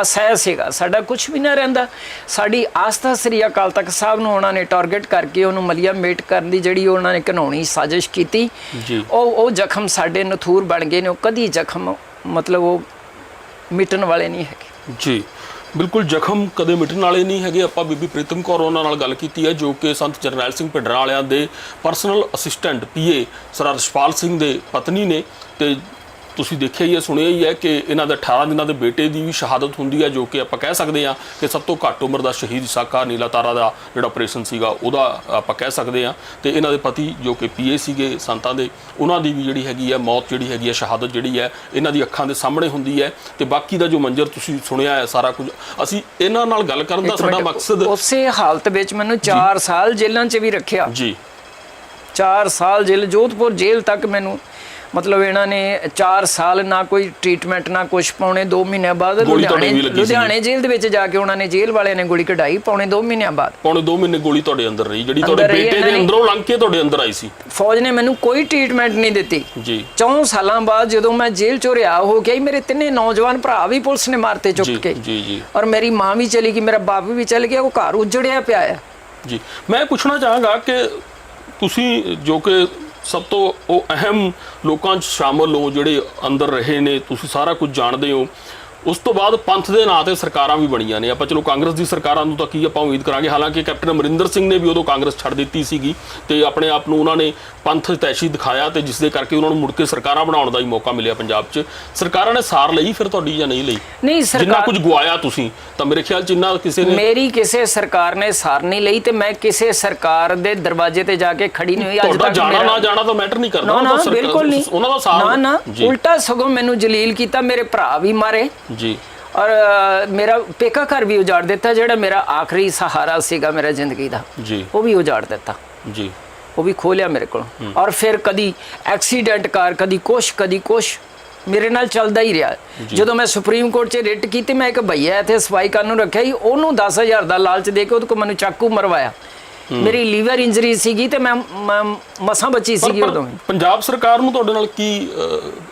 ਅਸਹਿ ਸੀਗਾ। ਸਾਡਾ ਕੁਝ ਵੀ ਨਾ ਰਹਿੰਦਾ। ਸਾਡੀ ਆਸਥਾ ਸ੍ਰੀ ਅਕਾਲ ਤਖਤ ਸਾਹਿਬ ਨੂੰ ਉਹਨਾਂ ਨੇ ਟਾਰਗੇਟ ਕਰਕੇ ਉਹਨੂੰ ਮਲੀਆ ਮੇਟ ਕਰਨ ਦੀ ਜਿਹੜੀ ਉਹਨਾਂ ਨੇ ਘਿਨਾਉਣੀ ਸਾਜ਼ਿਸ਼ ਕੀਤੀ, ਉਹ ਜ਼ਖਮ ਸਾਡੇ ਨਥੂਰ ਬਣ ਗਏ ਨੇ। ਉਹ ਕਦੀ ਜ਼ਖਮ ਮਤਲਬ ਉਹ ਮਿਟਣ ਵਾਲੇ ਨਹੀਂ ਹੈਗੇ ਜੀ। ਬਿਲਕੁਲ ਜ਼ਖਮ ਕਦੇ ਮਿਟਣ ਵਾਲੇ ਨਹੀਂ ਹੈਗੇ। ਆਪਾਂ ਬੀਬੀ ਪ੍ਰੀਤਮ ਕੌਰ ਉਹਨਾਂ ਨਾਲ ਗੱਲ ਕੀਤੀ ਹੈ, ਜੋ ਕਿ ਸੰਤ ਜਰਨੈਲ ਸਿੰਘ ਭਿੰਡਰਾਂ ਵਾਲਿਆਂ ਦੇ personal assistant PA sir Rachhpal Singh ਦੇ ਪਤਨੀ ਨੇ। ਤੇ ਤੁਸੀਂ ਦੇਖਿਆ ਹੀ ਹੈ, ਸੁਣਿਆ ਹੀ ਹੈ ਕਿ ਇਹਨਾਂ ਦੇ 18 ਦਿਨਾਂ ਦੇ ਬੇਟੇ ਦੀ ਵੀ ਸ਼ਹਾਦਤ ਹੁੰਦੀ ਹੈ, ਜੋ ਕਿ ਆਪਾਂ ਕਹਿ ਸਕਦੇ ਹਾਂ ਕਿ ਸਭ ਤੋਂ ਘੱਟ ਉਮਰ ਦਾ ਸ਼ਹੀਦ ਸਾਕਾ ਨੀਲਾ ਤਾਰਾ ਦਾ ਜਿਹੜਾ ਆਪਰੇਸ਼ਨ ਸੀਗਾ ਉਹਦਾ ਆਪਾਂ ਕਹਿ ਸਕਦੇ ਹਾਂ। ਤੇ ਇਹਨਾਂ ਦੇ ਪਤੀ ਜੋ ਕਿ PA ਸੀਗੇ ਸੰਤਾਂ ਦੇ, ਉਹਨਾਂ ਦੀ ਵੀ ਜਿਹੜੀ ਹੈਗੀ ਹੈ ਮੌਤ, ਜਿਹੜੀ ਹੈਗੀ ਹੈ ਸ਼ਹਾਦਤ ਜਿਹੜੀ ਹੈ ਇਹਨਾਂ ਦੀ ਅੱਖਾਂ ਦੇ ਸਾਹਮਣੇ ਹੁੰਦੀ ਹੈ। ਤੇ ਬਾਕੀ ਦਾ ਜੋ ਮੰਜ਼ਰ ਤੁਸੀਂ ਸੁਣਿਆ ਹੈ ਸਾਰਾ ਕੁਝ, ਅਸੀਂ ਇਹਨਾਂ ਨਾਲ ਗੱਲ ਕਰਨ ਦਾ ਸਾਡਾ ਮਕਸਦ, ਉਸੇ ਹਾਲਤ ਵਿੱਚ ਮੈਨੂੰ 4 ਸਾਲ ਜੇਲ੍ਹਾਂ 'ਚ ਵੀ ਰੱਖਿਆ ਜੀ। 4 ਸਾਲ ਜੇਲ੍ਹ, ਜੋਧਪੁਰ ਜੇਲ੍ਹ ਤੱਕ ਮੈਨੂੰ ਮਤਲਬ ਇਹਨਾਂ ਨੇ 4 ਸਾਲ ਨਾ ਕੋਈ ਟ੍ਰੀਟਮੈਂਟ ਨਾ ਕੁਛ, ਪੌਣੇ 2 ਮਹੀਨਿਆਂ ਬਾਅਦ ਗੋਲੀ ਤੁਹਾਡੇ ਵੀ ਲੱਗੀ ਸੀ। ਲੁਧਿਆਣੇ ਜੇਲ੍ਹ ਦੇ ਵਿੱਚ ਜਾ ਕੇ ਉਹਨਾਂ ਨੇ, ਜੇਲ੍ਹ ਵਾਲਿਆਂ ਨੇ ਗੋਲੀ ਕਢਾਈ ਪੌਣੇ 2 ਮਹੀਨਿਆਂ ਬਾਅਦ। ਪੌਣੇ 2 ਮਹੀਨੇ ਗੋਲੀ ਤੁਹਾਡੇ ਅੰਦਰ ਰਹੀ, ਜਿਹੜੀ ਅੰਦਰ ਤੁਹਾਡੇ ਰਹੀ ਬੇਟੇ ਇਹਨਾਂ ਦੇ ਨੇ। ਅੰਦਰੋਂ ਲੰਘ ਕੇ ਤੁਹਾਡੇ ਅੰਦਰ ਆਈ ਸੀ। ਫੌਜ ਨੇ ਮੈਨੂੰ ਕੋਈ ਟ੍ਰੀਟਮੈਂਟ ਨਹੀਂ ਦਿੱਤੀ ਜੀ। 4 ਸਾਲਾਂ ਬਾਅਦ ਜਦੋਂ ਮੈਂ ਜੇਲ੍ਹ ਚੋਂ ਰਿਹਾ ਹੋ ਗਿਆ, ਮੇਰੇ 3 ਨੌਜਵਾਨ ਭਰਾ ਵੀ ਪੁਲਿਸ ਨੇ ਮਾਰਤੇ ਚੁੱਕ ਕੇ। ਜੀ ਜੀ। ਔਰ ਮੇਰੀ ਮਾਂ ਵੀ ਚਲੀ ਗਈ, ਮੇਰਾ ਬਾਪ ਵੀ ਚਲ ਗਿਆ, ਉਹ ਘਰ ਉਜੜਿਆ ਪਿਆ ਹੈ। ਜੀ, ਮੈਂ ਪੁੱਛਣਾ ਚਾਹਾਂਗਾ ਕਿ ਤੁਸੀਂ ਜੋ ਕਿ ਸਭ ਤੋਂ ਉਹ ਅਹਿਮ ਲੋਕਾਂ 'ਚ ਸ਼ਾਮਲ ਹੋ, ਜਿਹੜੇ ਅੰਦਰ ਰਹੇ ਨੇ, ਤੁਸੀਂ ਸਾਰਾ ਕੁਝ ਜਾਣਦੇ ਹੋ। ਉਸ ਤੋਂ ਬਾਅਦ ਪੰਥ ਦੇ ਨਾਂ ਤੇ ਸਰਕਾਰਾਂ ਵੀ ਬਣੀਆਂ ਨੇ। ਆਪਾਂ ਚਲੋ ਕਾਂਗਰਸ ਦੀ ਸਰਕਾਰਾਂ ਨੂੰ ਤਾਂ ਕੀ ਆਪਾਂ ਉਮੀਦ ਕਰਾਂਗੇ, ਹਾਲਾਂਕਿ ਕੈਪਟਨ ਅਮਰਿੰਦਰ ਸਿੰਘ ਨੇ ਵੀ ਉਦੋਂ ਕਾਂਗਰਸ ਛੱਡ ਦਿੱਤੀ ਸੀਗੀ ਤੇ ਆਪਣੇ ਆਪ ਨੂੰ ਉਹਨਾਂ ਨੇ ਪੰਥ ਤੈਸ਼ੀ ਦਿਖਾਇਆ, ਤੇ ਜਿਸ ਦੇ ਕਰਕੇ ਉਹਨਾਂ ਨੂੰ ਮੁੜ ਕੇ ਸਰਕਾਰਾਂ ਬਣਾਉਣ ਦਾ ਹੀ ਮੌਕਾ ਮਿਲਿਆ ਪੰਜਾਬ 'ਚ। ਸਰਕਾਰਾਂ ਨੇ ਸਾਰ ਲਈ ਫਿਰ ਤੁਹਾਡੀ ਜਾਂ ਨਹੀਂ ਲਈ? ਨਹੀਂ, ਜਿੰਨਾ ਸਰਕਾਰ ਕੁਝ ਗਵਾਇਆ ਤੁਸੀਂ, ਤਾਂ ਮੇਰੇ ਖਿਆਲ 'ਚ ਇੰਨਾ ਕਿਸੇ ਨੇ, ਮੇਰੀ ਕਿਸੇ ਸਰਕਾਰ ਨੇ ਸਾਰ ਨਹੀਂ ਲਈ, ਤੇ ਮੈਂ ਕਿਸੇ ਸਰਕਾਰ ਦੇ ਦਰਵਾਜ਼ੇ ਤੇ ਜਾ ਕੇ ਖੜੀ ਨਹੀਂ ਹੋਈ ਅੱਜ ਤੁਹਾਡਾ ਤੱਕ। ਜਾਣਾ ਨਾ ਜਾਣਾ ਤਾਂ ਮੈਟਰ ਨਹੀਂ ਕਰਦਾ, ਨਾ ਬਿਲਕੁਲ ਨਹੀਂ, ਉਹਨਾਂ ਦਾ ਸਾਰ ਨਾ ਉਲਟਾ ਸਗੋਂ ਮੈਨੂੰ ਜਲੀਲ ਕੀਤਾ, ਮੇਰੇ ਭਰਾ ਵੀ ਮਾਰੇ ਜੀ। ਔਰ ਮੇਰਾ ਪੇਕਾ ਘਰ ਵੀ ਉਜਾੜ ਦਿੱਤਾ, ਜਿਹੜਾ ਮੇਰਾ ਆਖਰੀ ਸਹਾਰਾ ਸੀਗਾ ਮੇਰਾ ਜ਼ਿੰਦਗੀ ਦਾ, ਜੀ, ਉਹ ਵੀ ਉਜਾੜ ਦਿੱਤਾ ਜੀ, ਉਹ ਵੀ ਖੋਲਿਆ ਮੇਰੇ ਕੋਲ। ਔਰ ਫਿਰ ਕਦੀ ਐਕਸੀਡੈਂਟ ਕਾਰ, ਕਦੀ ਕੁਛ ਮੇਰੇ ਨਾਲ ਚੱਲਦਾ ਹੀ ਰਿਹਾ। ਜਦੋਂ ਮੈਂ ਸੁਪਰੀਮ ਕੋਰਟ 'ਚ ਰਿਟ ਕੀਤੀ, ਮੈਂ ਇੱਕ ਭਈਆ ਇੱਥੇ ਸਫਾਈ ਕਾਨੂੰਨ ਰੱਖਿਆ ਸੀ, ਉਹਨੂੰ 10,000 ਦਾ ਲਾਲਚ ਦੇ ਕੇ ਉਹਦੇ ਕੋਲ ਮੈਨੂੰ ਚਾਕੂ ਮਰਵਾਇਆ। ਮੇਰੀ ਲੀਵਰ ਇੰਜਰੀ ਸੀਗੀ ਤੇ ਮੈਂ ਮਸਾਂ ਬਚੀ ਸੀਗੀ ਉਦੋਂ। ਪੰਜਾਬ ਸਰਕਾਰ ਨੂੰ ਤੁਹਾਡੇ ਨਾਲ ਕੀ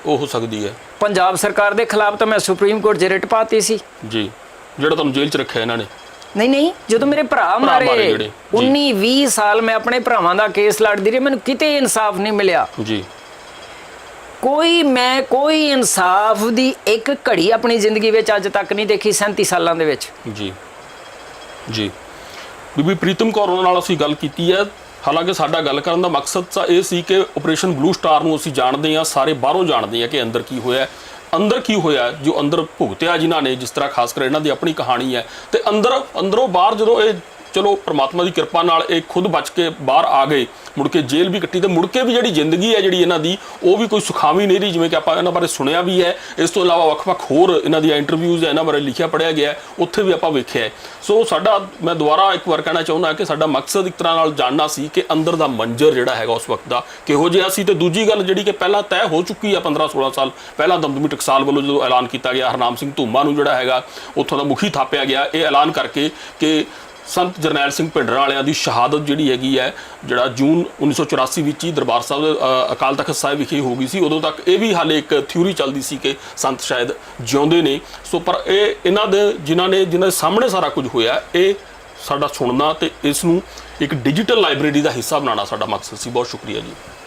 ਉਹ ਹੋ ਸਕਦੀ ਹੈ? ਪੰਜਾਬ ਸਰਕਾਰ ਦੇ ਖਿਲਾਫ ਤਾਂ ਮੈਂ ਸੁਪਰੀਮ ਕੋਰਟ 'ਚ ਰਿਟ ਪਾਤੀ ਸੀ ਜੀ, ਜਿਹੜਾ ਤੁਹਾਨੂੰ ਜੇਲ੍ਹ 'ਚ ਰੱਖਿਆ ਇਹਨਾਂ ਨੇ। ਨਹੀਂ, ਜਦੋਂ ਮੇਰੇ ਭਰਾ ਮਾਰੇ 19-20 ਸਾਲ ਮੈਂ ਆਪਣੇ ਭਰਾਵਾਂ ਦਾ ਕੇਸ ਲੜਦੀ ਰਹੀ, ਮੈਨੂੰ ਕਿਤੇ ਇਨਸਾਫ ਨਹੀਂ ਮਿਲਿਆ ਜੀ। ਕੋਈ ਇਨਸਾਫ ਦੀ ਇੱਕ ਘੜੀ ਆਪਣੀ ਜ਼ਿੰਦਗੀ ਵਿੱਚ ਅੱਜ ਤੱਕ ਨਹੀਂ ਦੇਖੀ 37 ਸਾਲਾਂ ਦੇ ਵਿੱਚ। ਜੀ ਜੀ। ਬੀਬੀ ਪ੍ਰੀਤਮ ਕੌਰ ਉਹਨਾਂ ਨਾਲ ਅਸੀਂ ਗੱਲ ਕੀਤੀ ਹੈ। ਹਾਲਾਂਕਿ ਸਾਡਾ ਗੱਲ ਕਰਨ ਦਾ ਮਕਸਦ ਤਾਂ ਇਹ ਸੀ ਕਿ ਆਪਰੇਸ਼ਨ ਬਲੂ ਸਟਾਰ ਨੂੰ ਅਸੀਂ ਜਾਣਦੇ ਹਾਂ, ਸਾਰੇ ਬਾਹਰੋਂ ਜਾਣਦੇ ਹਾਂ ਕਿ ਅੰਦਰ ਕੀ ਹੋਇਆ, ਜੋ ਅੰਦਰ ਭੁਗਤਿਆ ਜਿਨ੍ਹਾਂ ਨੇ, ਜਿਸ ਤਰ੍ਹਾਂ ਖਾਸ ਕਰ ਇਹਨਾਂ ਦੀ ਆਪਣੀ ਕਹਾਣੀ ਹੈ। ਤੇ ਅੰਦਰੋਂ ਬਾਹਰ ਜਦੋਂ ਇਹ, ਚਲੋ ਪਰਮਾਤਮਾ ਦੀ ਕਿਰਪਾ ਨਾਲ ਇਹ ਖੁਦ ਬਚ ਕੇ ਬਾਹਰ ਆ ਗਏ, ਮੁੜ ਕੇ ਜੇਲ੍ਹ ਵੀ ਕੱਟੀ, ਤੇ ਮੁੜ ਕੇ ਵੀ ਜਿਹੜੀ ਜ਼ਿੰਦਗੀ ਹੈ ਜਿਹੜੀ ਇਹਨਾਂ ਦੀ, ਉਹ ਵੀ ਕੋਈ ਸੁਖਾਵੀ ਨਹੀਂ ਰਹੀ, ਜਿਵੇਂ ਕਿ ਆਪਾਂ ਇਹਨਾਂ ਬਾਰੇ ਸੁਣਿਆ ਵੀ ਹੈ। ਇਸ ਤੋਂ ਇਲਾਵਾ ਵੱਖ-ਵੱਖ ਹੋਰ ਇਹਨਾਂ ਦੀਆਂ ਇੰਟਰਵਿਊਜ਼ ਇਹਨਾਂ ਬਾਰੇ ਲਿਖਿਆ ਪੜ੍ਹਿਆ ਗਿਆ, ਉੱਥੇ ਵੀ ਆਪਾਂ ਵੇਖਿਆ। ਸੋ ਮੈਂ ਦੁਬਾਰਾ ਇੱਕ ਵਾਰ ਕਹਿਣਾ ਚਾਹੁੰਦਾ ਕਿ ਸਾਡਾ ਮਕਸਦ ਇੱਕ ਤਰ੍ਹਾਂ ਨਾਲ ਜਾਣਨਾ ਸੀ ਕਿ ਅੰਦਰ ਦਾ ਮੰਜ਼ਰ ਜਿਹੜਾ ਹੈਗਾ ਉਸ ਵਕਤ ਦਾ ਕਿਹੋ ਜਿਹਾ ਸੀ। ਤੇ ਦੂਜੀ ਗੱਲ ਜਿਹੜੀ ਕਿ ਪਹਿਲਾਂ ਤੈਅ ਹੋ ਚੁੱਕੀ ਆ 15-16 ਸਾਲ ਪਹਿਲਾਂ, ਦਮਦਮੀ ਟਕਸਾਲ ਵੱਲੋਂ ਜਦੋਂ ਐਲਾਨ ਕੀਤਾ ਗਿਆ, ਹਰਨਾਮ ਸਿੰਘ ਧੂਮਾ ਨੂੰ ਜਿਹੜਾ ਹੈਗਾ ਉੱਥੋਂ ਦਾ ਮੁਖੀ ਥਾਪਿਆ ਗਿਆ, ਇਹ ਐਲਾਨ ਕਰਕੇ ਕਿ ਸੰਤ ਜਰਨੈਲ ਸਿੰਘ ਭਿੰਡਰਾਂ ਦੀ ਸ਼ਹਾਦਤ ਜਿਹੜੀ ਹੈਗੀ ਹੈ, ਜਿਹੜਾ ਜੂਨ 1984 ਵਿੱਚ ਹੀ ਦਰਬਾਰ ਸਾਹਿਬ ਅਕਾਲ ਤਖਤ ਸਾਹਿਬ ਵਿਖੇ ਹੋ ਗਈ ਸੀ। ਉਦੋਂ ਤੱਕ ਇਹ ਵੀ ਹਾਲੇ ਇੱਕ ਥਿਊਰੀ ਚੱਲਦੀ ਸੀ ਕਿ ਸੰਤ ਸ਼ਾਇਦ ਜਿਉਂਦੇ ਨੇ। ਸੋ ਪਰ ਇਹ ਇਹਨਾਂ ਦੇ ਸਾਹਮਣੇ ਸਾਰਾ ਕੁਝ ਹੋਇਆ, ਇਹ ਸਾਡਾ ਸੁਣਨਾ ਤੇ ਇਸ ਨੂੰ ਇੱਕ ਡਿਜੀਟਲ ਲਾਇਬ੍ਰੇਰੀ ਦਾ ਹਿੱਸਾ ਬਣਾਉਣਾ ਸਾਡਾ ਮਕਸਦ ਸੀ। ਬਹੁਤ ਸ਼ੁਕਰੀਆ ਜੀ।